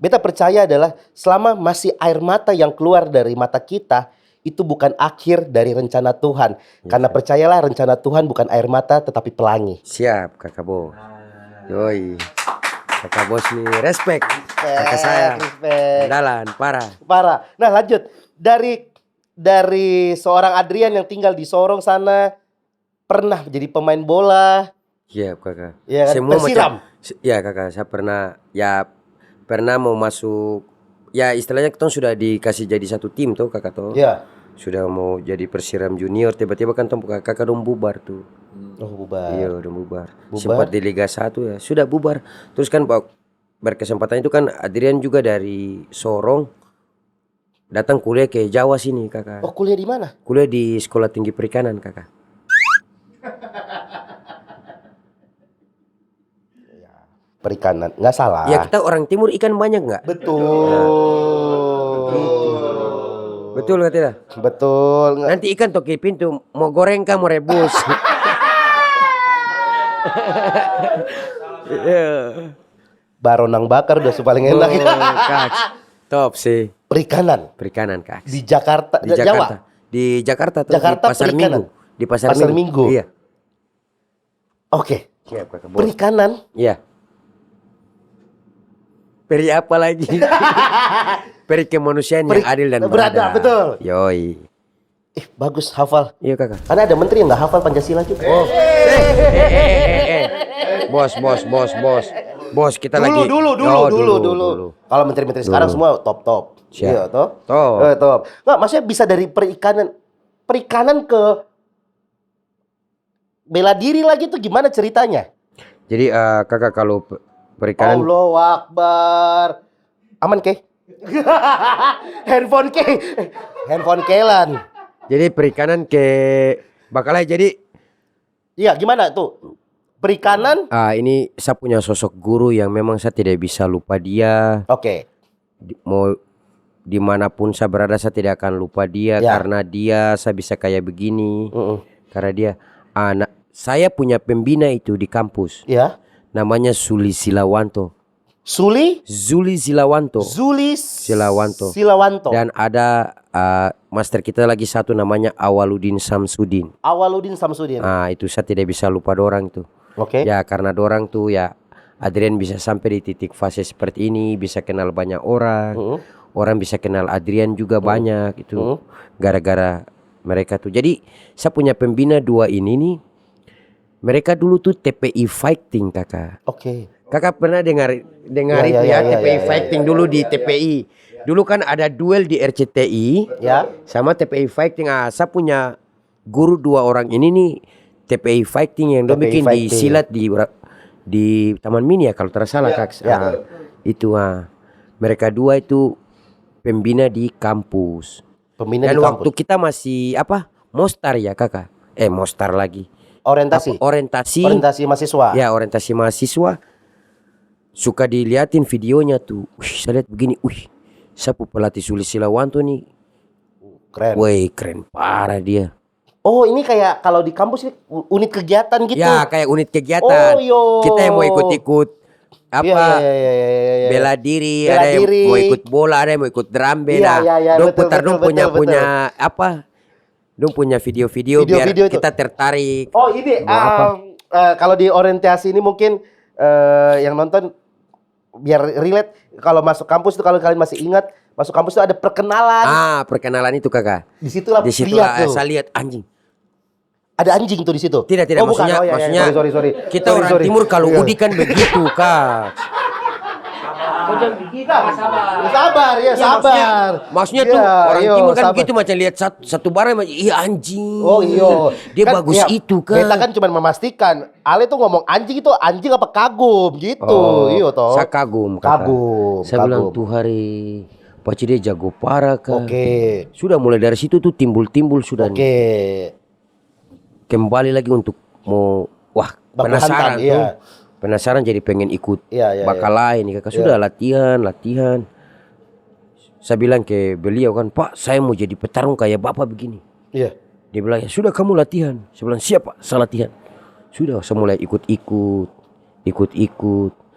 Beta percaya adalah selama masih air mata yang keluar dari mata kita, itu bukan akhir dari rencana Tuhan. Karena percayalah rencana Tuhan bukan air mata tetapi pelangi. Siap kakak Bo. Yoi. Kakak Bos nih respect. Kakak saya. Andalan parah. Nah lanjut. Dari seorang Adrian yang tinggal di Sorong sana, pernah jadi pemain bola. Siap kakak. Ya, semua tersiram. Ya kakak, saya pernah mau masuk. Ya istilahnya kita sudah dikasih jadi satu tim tuh kakak tuh. Ya. Sudah mau jadi Persiram junior, tiba-tiba kan kakak dong bubar tuh. Bubar. Iya udah bubar. Sempat di Liga 1 ya, sudah bubar. Terus kan berkesempatan itu kan Adrian juga dari Sorong datang kuliah ke Jawa sini kakak. Oh kuliah di mana? Kuliah di Sekolah Tinggi Perikanan kakak. Perikanan, nggak salah. Ya kita orang timur ikan banyak nggak? Betul nggak tidak? Betul. Nanti ikan toki pintu mau goreng kah mau rebus? Baronang bakar udah paling enak. Kaks. Top sih. Perikanan Kaks. di Jakarta, Jawa. Di Jakarta tuh, Jakarta di Pasar perikanan. Minggu. Di Pasar Minggu. Iya. Oke. Perikanan. Iya. Peri apa lagi? Peri kemanusiaan yang adil dan beradab. Betul. Yoi. Bagus hafal. Iya kakak. Karena ada menteri yang nggak hafal Pancasila juga. Bos kita lagi. Dulu. Kalau menteri-menteri sekarang semua top. Siap. Iya, top. Nggak, maksudnya bisa dari perikanan ke bela diri lagi tuh gimana ceritanya? Jadi kakak kalau perikanan. Allahu Akbar. Aman ke? Handphone ke? Handphone kelan. Jadi perikanan ke Bakalai. Jadi Iya, gimana tuh? Perikanan? ini saya punya sosok guru yang memang saya tidak bisa lupa dia. Oke. Mau dimanapun saya berada saya tidak akan lupa dia Ya. karena dia saya bisa kayak begini. Mm-mm. Karena dia anak saya punya pembina itu di kampus. Ya. Namanya Zuli Silawanto. Zuli Silawanto. Silawanto. Dan ada master kita lagi satu namanya Awaludin Samsudin. Awaludin Samsudin. Itu saya tidak bisa lupa dorang tuh. Oke. Ya karena dorang tuh ya Adrian bisa sampai di titik fase seperti ini, bisa kenal banyak orang. Orang bisa kenal Adrian juga banyak itu. Gara-gara mereka tuh. Jadi saya punya pembina dua ini nih. Mereka dulu tuh TPI fighting kakak. Oke. Kakak pernah dengar Ya, itu ya, ya, ya, TPI ya, fighting ya, dulu ya, di ya, TPI. Dulu kan ada duel di RCTI Ya. sama TPI fighting. Saya punya guru dua orang ini nih TPI fighting yang dia TPI bikin di fighting. silat di Taman Mini ya kalau tidak salah Kak. ya. Itu mereka dua itu pembina di kampus. Pembina Dan di waktu kampus. kita masih Mostar ya kakak. Mostar lagi. Orientasi. Orientasi mahasiswa. Ya orientasi mahasiswa. Suka diliatin videonya tuh. Saya lihat begini. Sapu pelatih Zuli Silawanto nih. Keren. Woi keren parah dia. Oh, ini kayak kalau di kampus ini unit kegiatan gitu. Ya kayak unit kegiatan. Oh, yo. Kita yang mau ikut-ikut Iya. bela diri, Bela ada yang diri. mau ikut bola, ada yang mau ikut drum band. Iya, Dong betul, putar betul, dong punya betul. dong punya video-video biar Video-video itu. kita tertarik. Oh, ini Mau apa? kalau di orientasi ini mungkin yang nonton biar relate kalau masuk kampus itu, kalau kalian masih ingat, masuk kampus itu ada perkenalan. Perkenalan itu kakak. Di situlah Di situ lihat tuh. saya lihat anjing. Ada anjing tuh di situ. Tidak, Oh, bukan. maksudnya, Oh, iya. maksudnya Sorry. kita Sorry, orang sorry. timur kalau Iya. Udi kan begitu kak. Sabar. Maksudnya Iya, tuh orang iya, timur kan sabar. begitu macam lihat satu barang iya anjing. Oh iya. Dia bagus iya, itu kan. Kita kan cuma memastikan. Ale tuh ngomong anjing itu anjing apa kagum gitu. Iya toh. Saya kagum kakak. Kagum. Saya bilang tuh hari Paci dia jago parah kan. Oke. Sudah mulai dari situ tuh timbul sudah nih. Oke. Kembali lagi untuk mau Baku penasaran hantam, tuh. iya. Penasaran jadi pengen ikut Iya. Bakalai nih kakak. Sudah latihan. Saya bilang ke beliau kan, Pak saya mau jadi petarung kayak bapak begini. Iya. Dia bilang ya sudah kamu latihan. Saya bilang siap Pak, saya latihan. Sudah saya mulai ikut-ikut.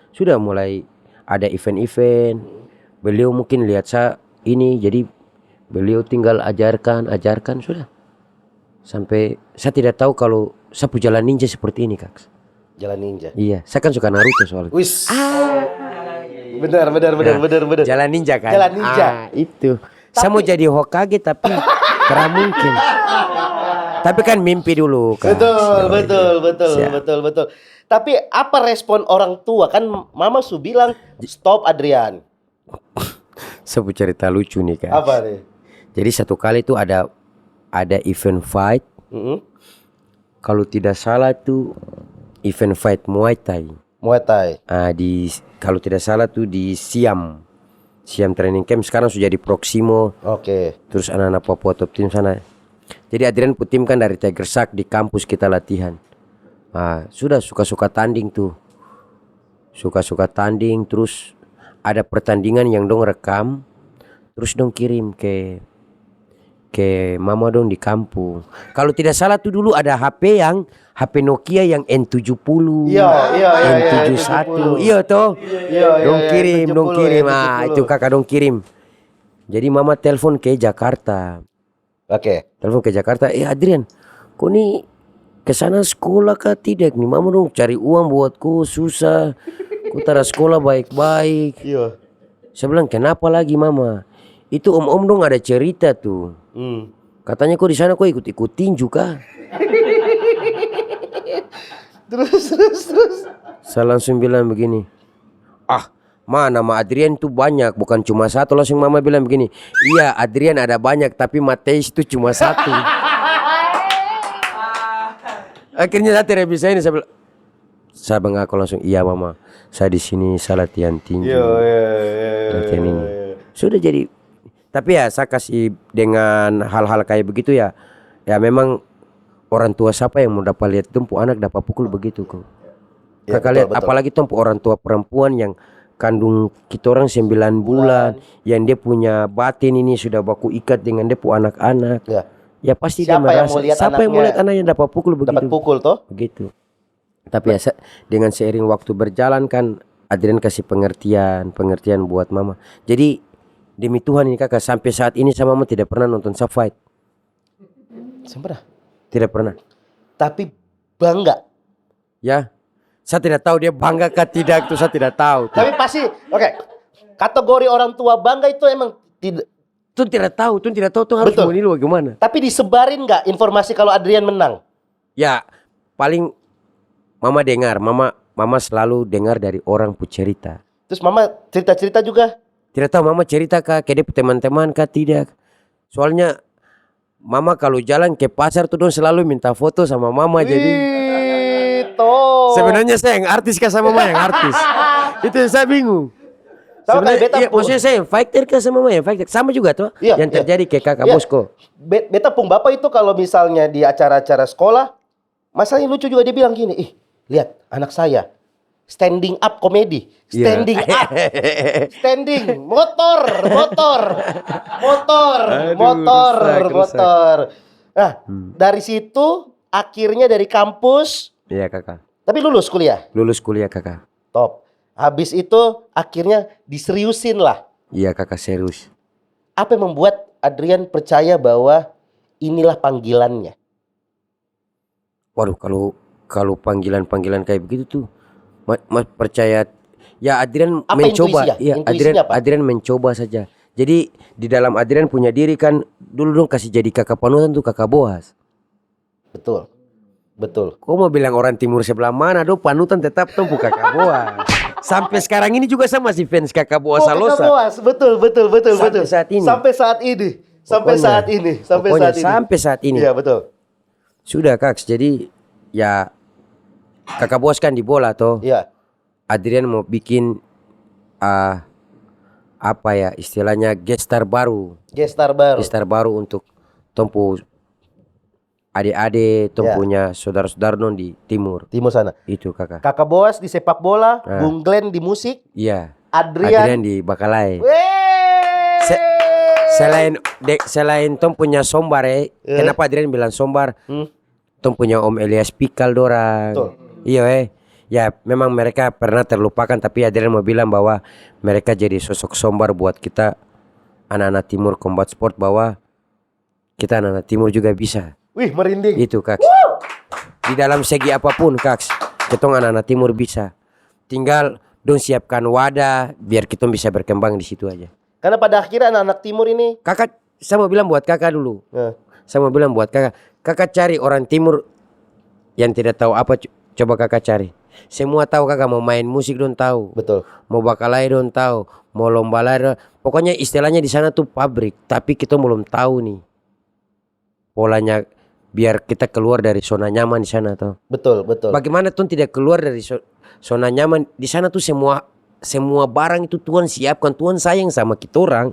Sudah mulai ada event-event. Beliau mungkin lihat saya ini, jadi beliau tinggal ajarkan sudah. Sampai saya tidak tahu kalau saya punya jalan ninja seperti ini kak. Jalan ninja. Iya, saya kan suka Naruto soalnya. Wis. Benar. Jalan ninja kan? Jalan ninja. Itu. Saya mau jadi Hokage tapi karena mungkin. Tapi kan mimpi dulu kan. Betul. Tapi apa respon orang tua? Kan mama su bilang stop Adrian. Saya mau cerita lucu nih kan. Apa nih? Jadi satu kali itu ada event fight. Kalau tidak salah tuh event fight Muay Thai. Muay Thai. Kalau tidak salah tuh di Siam Training Camp, sekarang sudah di Proximo. Oke. Terus anak-anak Papua Top Team sana. Jadi Adrian putim kan dari Tiger Shark di kampus kita latihan. Sudah suka-suka tanding tuh. Suka-suka tanding, terus ada pertandingan yang dong rekam, terus dong kirim ke mama dong di kampung. Kalau tidak salah tuh dulu ada HP Nokia yang N70. Iya. N71. Iya toh. Dong kirim. Itu kakak dong kirim. Jadi mama telepon ke Jakarta. Oke. Telepon ke Jakarta, Adrian, kau nih kesana sekolah kah tidak nih? Mama dong cari uang buatku susah. Kau tara sekolah baik-baik. Iya. Saya bilang kenapa lagi mama? Itu om dong ada cerita tuh. Katanya kok di sana kok ikut-ikutin juga. Terus. Saya langsung bilang begini. Nama Adrian tuh banyak, bukan cuma satu. Langsung mama bilang begini. Iya Adrian ada banyak, tapi Mateis itu cuma satu. Akhirnya saya tidak bisa ini. saya mengaku langsung, iya mama, saya di sini saya latihan tinju, latihan ini. Sudah jadi, tapi ya saya kasih dengan hal-hal kayak begitu ya, ya memang orang tua siapa yang mau dapat lihat tumpu anak dapat pukul begitu kok. Ya, Kakak lihat apalagi tumpu orang tua perempuan yang kandung kita orang 9 bulan, yang dia punya batin ini sudah baku ikat dengan dia pu anak-anak. Ya pasti Siapa dia yang merasa mau lihat siapa yang mau lihat anaknya dapat pukul begitu. Dapat pukul toh? Begitu. Tapi ya dengan seiring waktu berjalan kan Adrian kasih pengertian buat mama. Jadi demi Tuhan ini kakak sampai saat ini sama mama tidak pernah nonton Sub Fight. Sempurna. Tidak pernah. Tapi bangga. Ya. Saya tidak tahu dia bangga kah tidak itu saya tidak tahu. Tapi pasti oke. Kategori orang tua bangga itu emang tidak. Tuh tidak tahu tuh harus Betul. menilai bagaimana. Tapi disebarin nggak informasi kalau Adrian menang? Ya paling mama dengar, mama selalu dengar dari orang pu cerita. Terus mama cerita-cerita juga? Tidak tahu mama cerita kah ke dia teman-teman kah tidak. Soalnya mama kalau jalan ke pasar tuh dong selalu minta foto sama mama jadi. Toh. Sebenarnya saya yang artis kah sama mama yang artis. Itu yang saya bingung. Sama kayak Sebenarnya beta iya, maksudnya saya yang fighter kah sama mama yang fighter sama juga tuh Iya, yang terjadi ke kakak Iya. bosku. Beta pung bapak itu kalau misalnya di acara-acara sekolah, masalahnya lucu juga dia bilang gini, ih lihat anak saya standing up komedi, standing Iya. up, standing motor. Aduh, rusak. Nah dari situ akhirnya dari kampus, Iya kakak. tapi lulus kuliah, Lulus kuliah kakak. top. Habis itu akhirnya diseriusin lah. Iya kakak serius. Apa yang membuat Adrian percaya bahwa inilah panggilannya? Waduh kalau panggilan kayak begitu tuh, mas percaya ya Adrian Apa mencoba, intuisinya? iya Intuisinya apa? Adrian mencoba saja. Jadi di dalam Adrian punya diri kan dulu dong kasih jadi kakak panutan tuh kakak Boas. Betul. Kau mau bilang orang timur sebelah mana do panutan tetap tuh kakak Boas. Sampai sekarang ini juga saya masih fans kakak Boas Salosa. Betul. Sampai saat ini. Sampai saat ini. Pokoknya sampai saat ini. Iya betul. Sudah kaks, jadi ya kakak Boas kan di bola toh. Iya. Adrian mau bikin apa ya istilahnya gestar baru untuk tompu adik-adik, tompunya saudara-saudara non di timur sana. itu kakak. Kakak Boas di sepak bola, Bung Glenn di musik, Iya. Adrian di Bakalai. Wey! Selain tom punya sombar kenapa Adrian bilang sombar? Tom punya Om Elias Pikal dorang. Betul. Iya ya memang mereka pernah terlupakan tapi Adrian mau bilang bahwa mereka jadi sosok sombar buat kita anak-anak timur combat sport bahwa kita anak-anak timur juga bisa. Wih merinding. Itu kaks. Di dalam segi apapun kaks, ketong anak-anak timur bisa. Tinggal dong siapkan wadah biar kita bisa berkembang di situ aja. Karena pada akhirnya anak-anak timur ini. Kakak, saya mau bilang buat kakak dulu. Saya mau bilang buat kakak. Kakak cari orang timur yang tidak tahu apa, coba kakak cari. Semua tahu kakak mau main musik dong tahu. Betul. Mau bakalai dong tahu. Mau lomba lari. Pokoknya istilahnya di sana tuh pabrik. Tapi kita belum tahu nih polanya biar kita keluar dari zona nyaman di sana tuh. Betul. Bagaimana tuh tidak keluar dari zona nyaman di sana tuh semua barang itu Tuhan siapkan, Tuhan sayang sama kita orang.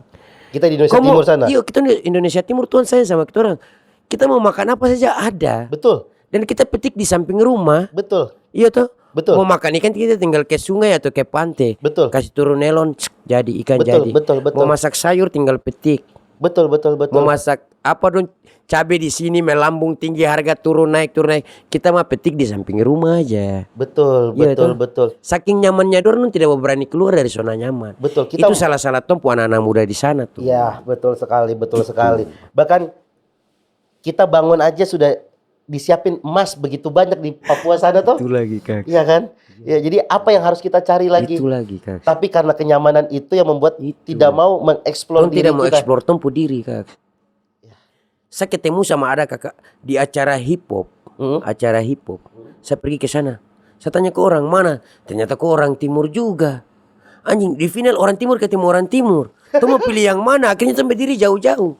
Kita di Indonesia Timur sana. Iya kita di Indonesia Timur Tuhan sayang sama kita orang. Kita mau makan apa saja ada. Betul. Dan kita petik di samping rumah. Betul. Iya toh. Betul. Mau makan ikan kita tinggal ke sungai atau ke pantai. Betul. Kasih turun nelon, jadi ikan Betul, jadi. betul. Mau masak sayur tinggal petik. Betul. Mau masak apa dong? Cabai di sini melambung tinggi harga turun naik. Kita mah petik di samping rumah aja. Betul. Iya, Betul. Saking nyamannya dorang tidak mau berani keluar dari zona nyaman. Betul. Itu salah tompu anak-anak muda di sana tuh. Iya, betul sekali. Bahkan kita bangun aja sudah disiapin emas begitu banyak di Papua sana tuh. Itu lagi kak. Iya kan? Ya, jadi apa yang harus kita cari lagi? Itu lagi kak. Tapi karena kenyamanan itu yang membuat tidak mau mengeksplor diri tidak mau kita. eksplor tompu diri kak. Saya ketemu sama ada kakak di acara hip hop. Saya pergi ke sana. Saya tanya ke orang mana, ternyata ke orang timur juga. Anjing di final orang timur ketemu orang timur. Tuh mau pilih yang mana? Akhirnya sampai diri jauh-jauh.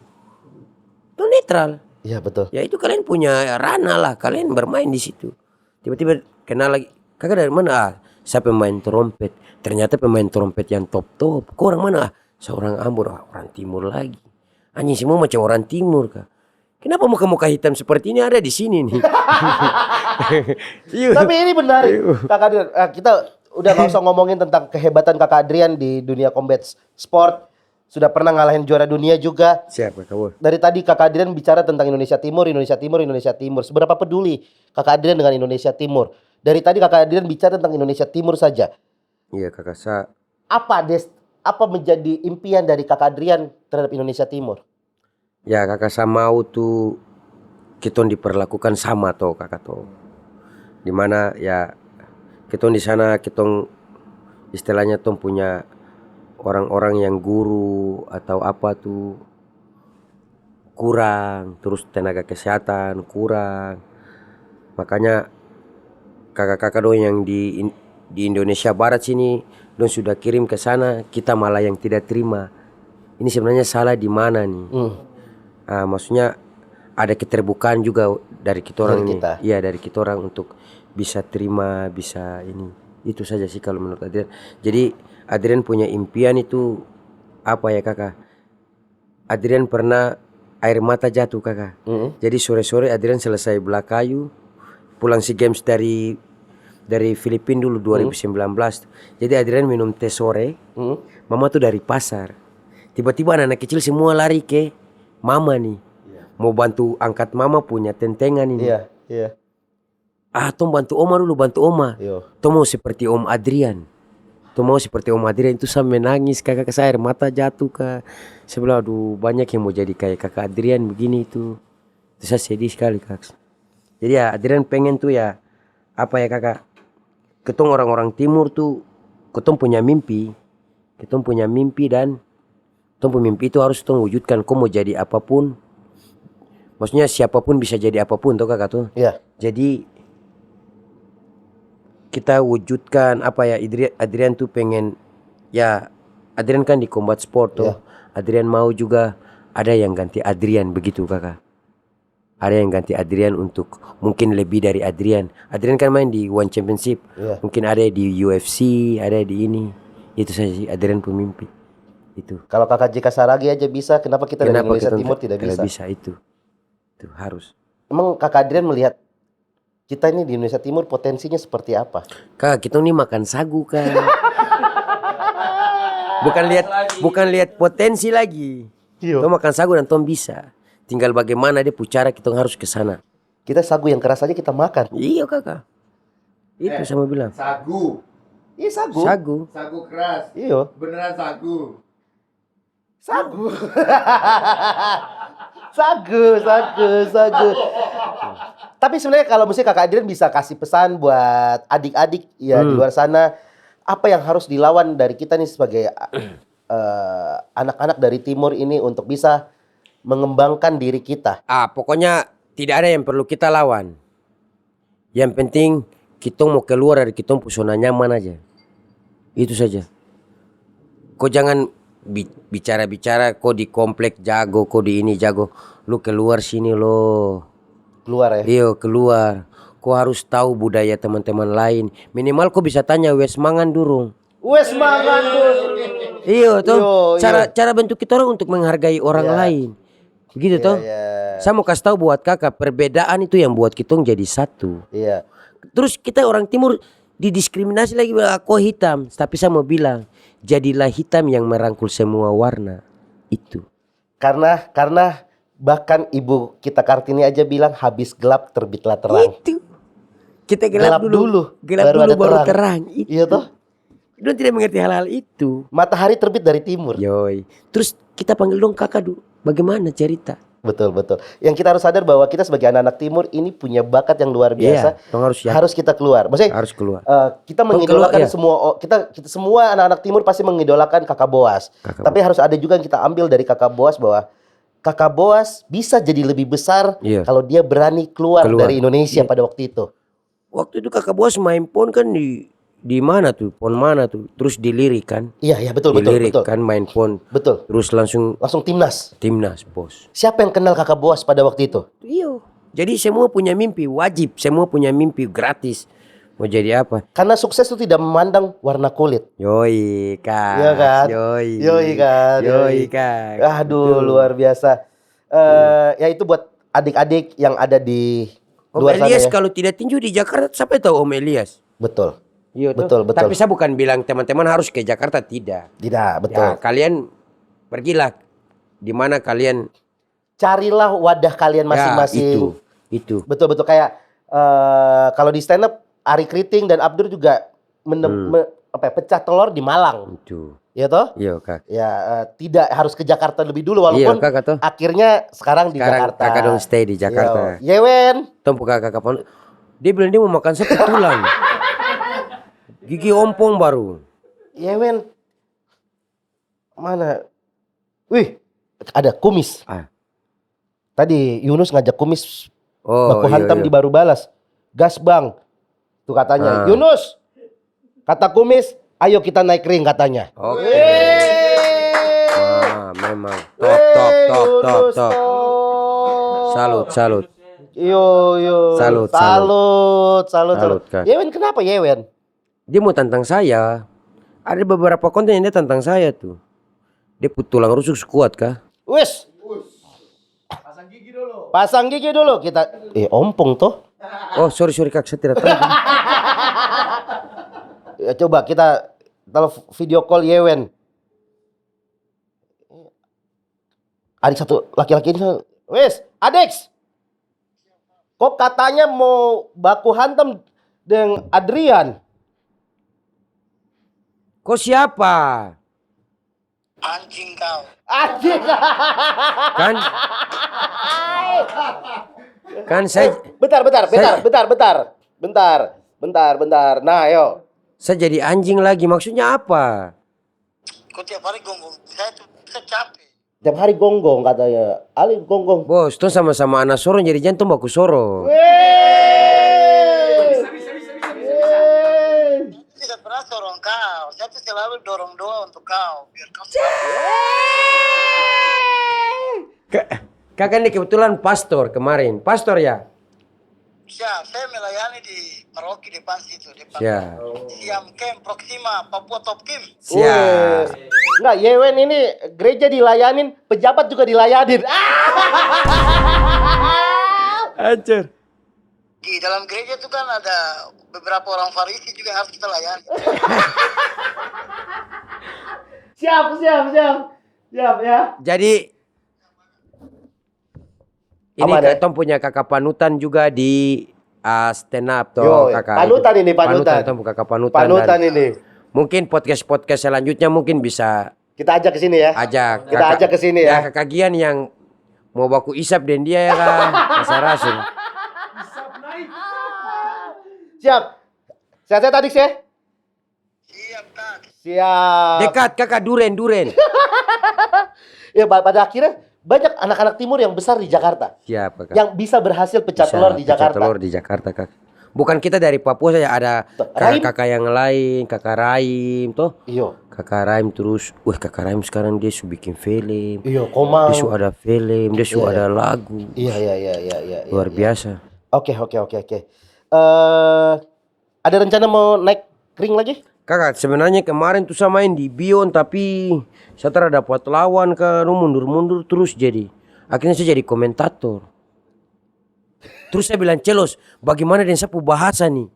Tuh netral. Iya betul. Ya itu kalian punya ranah lah, kalian bermain di situ. Tiba-tiba kenal lagi Kakak dari mana? Ah, saya pemain trompet. Ternyata pemain trompet yang top. Kau orang mana? Ah, seorang Ambon. Ah, orang timur lagi. Anjing semua macam orang timur kak. Kenapa muka-muka hitam seperti ini ada di sini nih? Iya. Tapi ini benar, Kakak Adrian. Kita udah nggak usah ngomongin tentang kehebatan Kakak Adrian di dunia combat sport. Sudah pernah ngalahin juara dunia juga. Siapa kamu? Dari tadi Kakak Adrian bicara tentang Indonesia Timur, Indonesia Timur, Indonesia Timur. Seberapa peduli Kakak Adrian dengan Indonesia Timur? Dari tadi Kakak Adrian bicara tentang Indonesia Timur saja. Iya kakak saya. Apa menjadi impian dari Kakak Adrian terhadap Indonesia Timur? Ya kakak saya mau tuh kita diperlakukan sama toh kakak toh. Dimana ya kita di sana kita istilahnya tuh punya orang-orang yang guru atau apa tuh kurang, terus tenaga kesehatan kurang. Makanya kakak-kakak dong yang di Indonesia Barat sini dong sudah kirim ke sana, kita malah yang tidak terima. Ini sebenarnya salah di mana nih? Maksudnya ada keterbukaan juga dari kita orang ini. Iya dari kita orang untuk bisa terima, bisa ini. Itu saja sih kalau menurut Adrian. Jadi Adrian punya impian itu apa ya kakak? Adrian pernah air mata jatuh kakak. Jadi sore-sore Adrian selesai belah kayu, pulang SEA Games dari Filipina dulu 2019. Jadi Adrian minum teh sore, mama tuh dari pasar. Tiba-tiba anak-anak kecil semua lari ke mama nih. Mau bantu angkat mama punya tentengan ini. Iya. Tom bantu oma dulu, bantu oma. Tom mau seperti Om Adrian. Itu sampai nangis kakak saya air mata jatuh kak. Saya bilang aduh banyak yang mau jadi kayak kakak Adrian begini itu. Itu saya sedih sekali kak. Jadi ya Adrian pengen tuh ya apa ya kakak. Ketong orang-orang timur tuh ketong punya mimpi. Dan ketong punya mimpi itu harus ketong wujudkan. Kau mau jadi apapun. Maksudnya siapapun bisa jadi apapun tuh kakak tuh. Iya. Jadi kita wujudkan apa ya Adrian tuh pengen ya Adrian kan di combat sport tuh. Adrian mau juga ada yang ganti Adrian begitu kakak. Ada yang ganti Adrian untuk mungkin lebih dari Adrian. Adrian kan main di One Championship. Mungkin ada di UFC, ada di ini. Itu saja sih Adrian pemimpi. Itu. Kalau Kakak Jika Saragi aja bisa, kenapa kita dari Indonesia Timur tidak bisa? Tidak bisa itu harus. Emang Kakak Adrian melihat kita ini di Indonesia Timur potensinya seperti apa? Kak, kita ini makan sagu kan. bukan lihat potensi lagi. Kita makan sagu dan tom bisa. Tinggal bagaimana dia pucara kita harus ke sana. Kita sagu yang keras aja kita makan. Iya kakak. Itu sama bilang. Sagu. Iya sagu. Sagu keras. Iya. Beneran sagu. Sagu. Sagu. Tapi sebenarnya kalau misalnya Kakak Adrian bisa kasih pesan buat adik-adik ya di luar sana, apa yang harus dilawan dari kita nih sebagai anak-anak dari timur ini untuk bisa mengembangkan diri kita? Pokoknya tidak ada yang perlu kita lawan. Yang penting kita mau keluar dari kita zona nyaman aja. Itu saja. Kau jangan bicara-bicara kau di komplek jago, kau di ini jago. Lu keluar sini lo. Keluar ya? Iya keluar. Kau harus tahu budaya teman-teman lain. Minimal kau bisa tanya wes mangan durung. Wes mangan durung. Iya toh. Cara bentuk kita orang untuk menghargai orang lain. Begitu toh. Saya mau kasih tahu buat kakak, perbedaan itu yang buat kita jadi satu. Iya. Terus kita orang timur didiskriminasi lagi bilang kau hitam. Tapi saya mau bilang, jadilah hitam yang merangkul semua warna. Itu. Karena bahkan ibu kita Kartini aja bilang habis gelap terbitlah terang. Itu. Kita gelap dulu baru terang. Itu. Iya toh? Dia tidak mengerti hal-hal itu. Matahari terbit dari timur. Yoi. Terus kita panggil dong kakak dulu. Bagaimana cerita? Betul. Yang kita harus sadar bahwa kita sebagai anak-anak timur ini punya bakat yang luar biasa. Iya, harus kita keluar. Maksudnya harus keluar. Kita mengidolakan kita semua anak-anak timur pasti mengidolakan Kakak Boas. Tapi harus ada juga yang kita ambil dari Kakak Boas bahwa Kakak Boas bisa jadi lebih besar kalau dia berani keluar dari Indonesia pada waktu itu. Waktu itu Kakak Boas main pon kan di mana tuh? Pon mana tuh? Terus dilirik kan? Iya betul. Kan main pon. Betul. Terus langsung timnas bos. Siapa yang kenal Kakak Boas pada waktu itu? Iya. Jadi semua punya mimpi wajib, semua punya mimpi gratis. Mau jadi apa? Karena sukses itu tidak memandang warna kulit. Yoi kak. Iya kan? Yoi. Yoi kan? Yoi kak. Aduh, Betul. luar biasa. Ya itu buat adik-adik yang ada di Om luar sana Elias ya. kalau tidak tinju di Jakarta, siapa tahu Om Elias? Betul. Iya Betul, toh. betul. Tapi saya bukan bilang teman-teman harus ke Jakarta, tidak. Tidak, betul. Ya, kalian pergilah di mana kalian. Carilah wadah kalian masing-masing. Ya, itu. Betul-betul kayak kalau di stand up Ari Kriting dan Abdur juga pecah telur di Malang. Itu. Ya toh? Iya kak. Ya tidak harus ke Jakarta lebih dulu Iya walaupun kakak toh. akhirnya sekarang di Sekarang Jakarta. kakak dong stay di Jakarta. Yo. Yewen. Tom kakak pun. Dia bilang dia mau makan sate tulang. Gigi ompong baru. Yewen. Mana? Wih, ada kumis. Ah. Tadi Yunus ngajak kumis Oh, baku hantam di Baru Balas. Gas bang. Tuh katanya. Yunus. Kata kumis, ayo kita naik ring katanya. Oke. Memang. Top. Salut. Yo. Salut, Salut. Kak. Yewen kenapa Yewen? Dia mau tantang saya. Ada beberapa konten yang dia tantang saya tuh. Dia tulang rusuk kuat kah? Wes. Pasang gigi dulu kita. Ompong toh. Oh sorry kak, saya tidak tahu. Ya, coba kita video call Yewen. Adik satu laki-laki ini. Wes, adik. Kok katanya mau baku hantam dengan Adrian? Kok siapa? Anjing kau. Anjing. Kan saya Bentar. Nah, ayo. saya jadi anjing lagi. Maksudnya apa? Kau tiap hari gonggong. Saya capek. Tiap hari gonggong katanya. Ali gonggong. Bos, tuh sama-sama anak sorong jadi jantung baku soro. Tidak pernah sorong kau. Saya tuh selalu dorong doa untuk kau. Biar kau Kakak ini kebetulan pastor kemarin. Pastor ya? siap. Saya melayani di paroki depan situ. Depan Siap. Siam Camp Proxima Papua Top Kim. Siap. Enggak, Yewen ini gereja dilayanin, pejabat juga dilayanin. Hancur. Di dalam gereja itu kan ada beberapa orang Farisi juga yang harus kita layani. Siap ya. Jadi ini Apa, Dek? Tom punya kakak panutan juga di stand up toh Yo, kakak. panutan ini, panutan. Tom kakak panutan. Panutan dan ini. Mungkin podcast selanjutnya mungkin bisa Kita ajak ke sini ya. ajak. Kita ajak ke sini ya. Kakak Gian yang mau baku isap dan dia ya kak. Kasar rasul. Siap. Sehat-sehat tadi ya. Siap kak. Siap. Dekat kakak duren. Ya pada akhirnya banyak anak-anak timur yang besar di Jakarta. Siap kakak. Yang bisa berhasil pecah Bisa telur di pecah Jakarta. telur di Jakarta kak. Bukan kita dari Papua saja, ada Raim. kakak yang lain, kakak Raim toh. Iya. Kakak Raim terus, kakak Raim sekarang dia sudah bikin film. Iya, Komang. Dia sudah ada film, dia sudah ada lagu. Iya. Luar biasa. Oke. Ada rencana mau naik ring lagi? Kakak, sebenarnya kemarin tuh saya main di Bion tapi saya tidak dapat lawan kan, mundur terus jadi. Akhirnya saya jadi komentator. Terus saya bilang, Celos, bagaimana dengan sapu bahasa nih?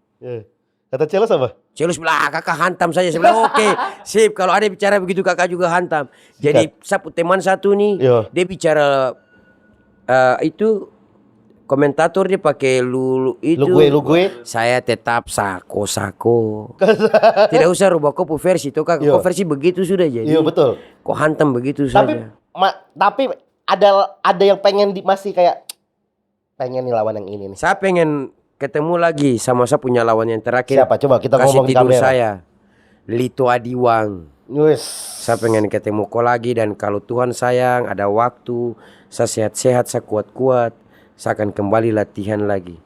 Kata Celos apa? Celos bilang, kakak hantam saja. Saya bilang, oke, sip. Kalau ada bicara begitu kakak juga hantam. Jadi sapu teman satu nih, Yo. dia bicara itu komentator dia pakai lu itu. Lu gue. Saya tetap sako. Tidak usah rubah kopu versi tuh kak. Yo. Kok versi begitu sudah jadi. Iya betul. Kok hantam begitu Tapi saja. tapi ada yang pengen masih kayak pengen nih lawan yang ini nih. Saya pengen ketemu lagi sama saya punya lawan yang terakhir. Siapa? Coba kita Kasih ngomong di tidur kamera. saya. Lito Adiwang. Wis. Saya pengen ketemu kau lagi dan kalau Tuhan sayang ada waktu, saya sehat-sehat, saya kuat-kuat, saya akan kembali latihan lagi.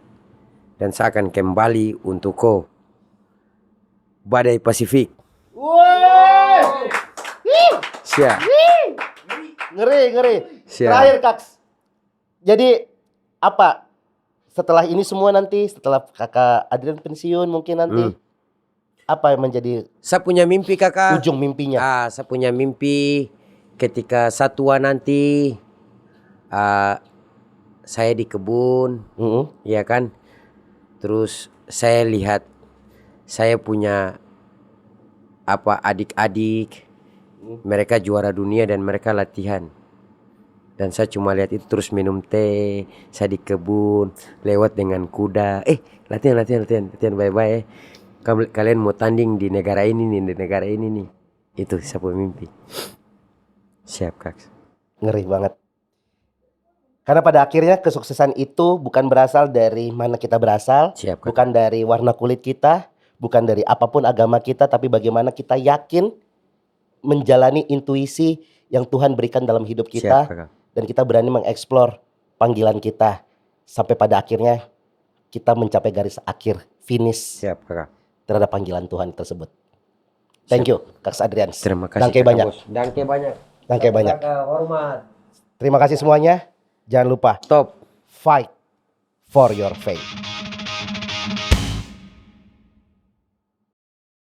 Dan saya akan kembali untuk kau. Badai Pasifik. Woi. Siap. Ngeri. Siap. Terakhir Kaks. Jadi apa setelah ini semua nanti, setelah kakak Adrian pensiun mungkin nanti, apa yang menjadi Saya punya mimpi kakak. ujung mimpinya? Saya punya mimpi ketika saya tua nanti, saya di kebun, ya kan. Terus saya lihat saya punya adik-adik, mereka juara dunia dan mereka latihan. Dan saya cuma lihat itu terus minum teh, saya di kebun, lewat dengan kuda. Latihan bye-bye. Kalian mau tanding di negara ini nih. Itu saya punya mimpi. Siap, Kak. Ngeri banget. Karena pada akhirnya kesuksesan itu bukan berasal dari mana kita berasal, Siap, Kak. bukan dari warna kulit kita, bukan dari apapun agama kita, tapi bagaimana kita yakin menjalani intuisi yang Tuhan berikan dalam hidup kita. Siap, Kakak. Dan kita berani mengeksplor panggilan kita sampai pada akhirnya kita mencapai garis akhir finish Siap, Kakak. terhadap panggilan Tuhan tersebut. Thank you, Kak Adrian. Terima kasih. Dangke Kakak, banyak. Bos. Dangke banyak. Dangke banyak. Kakak, hormat. Terima kasih semuanya. Jangan lupa Top. fight for your faith.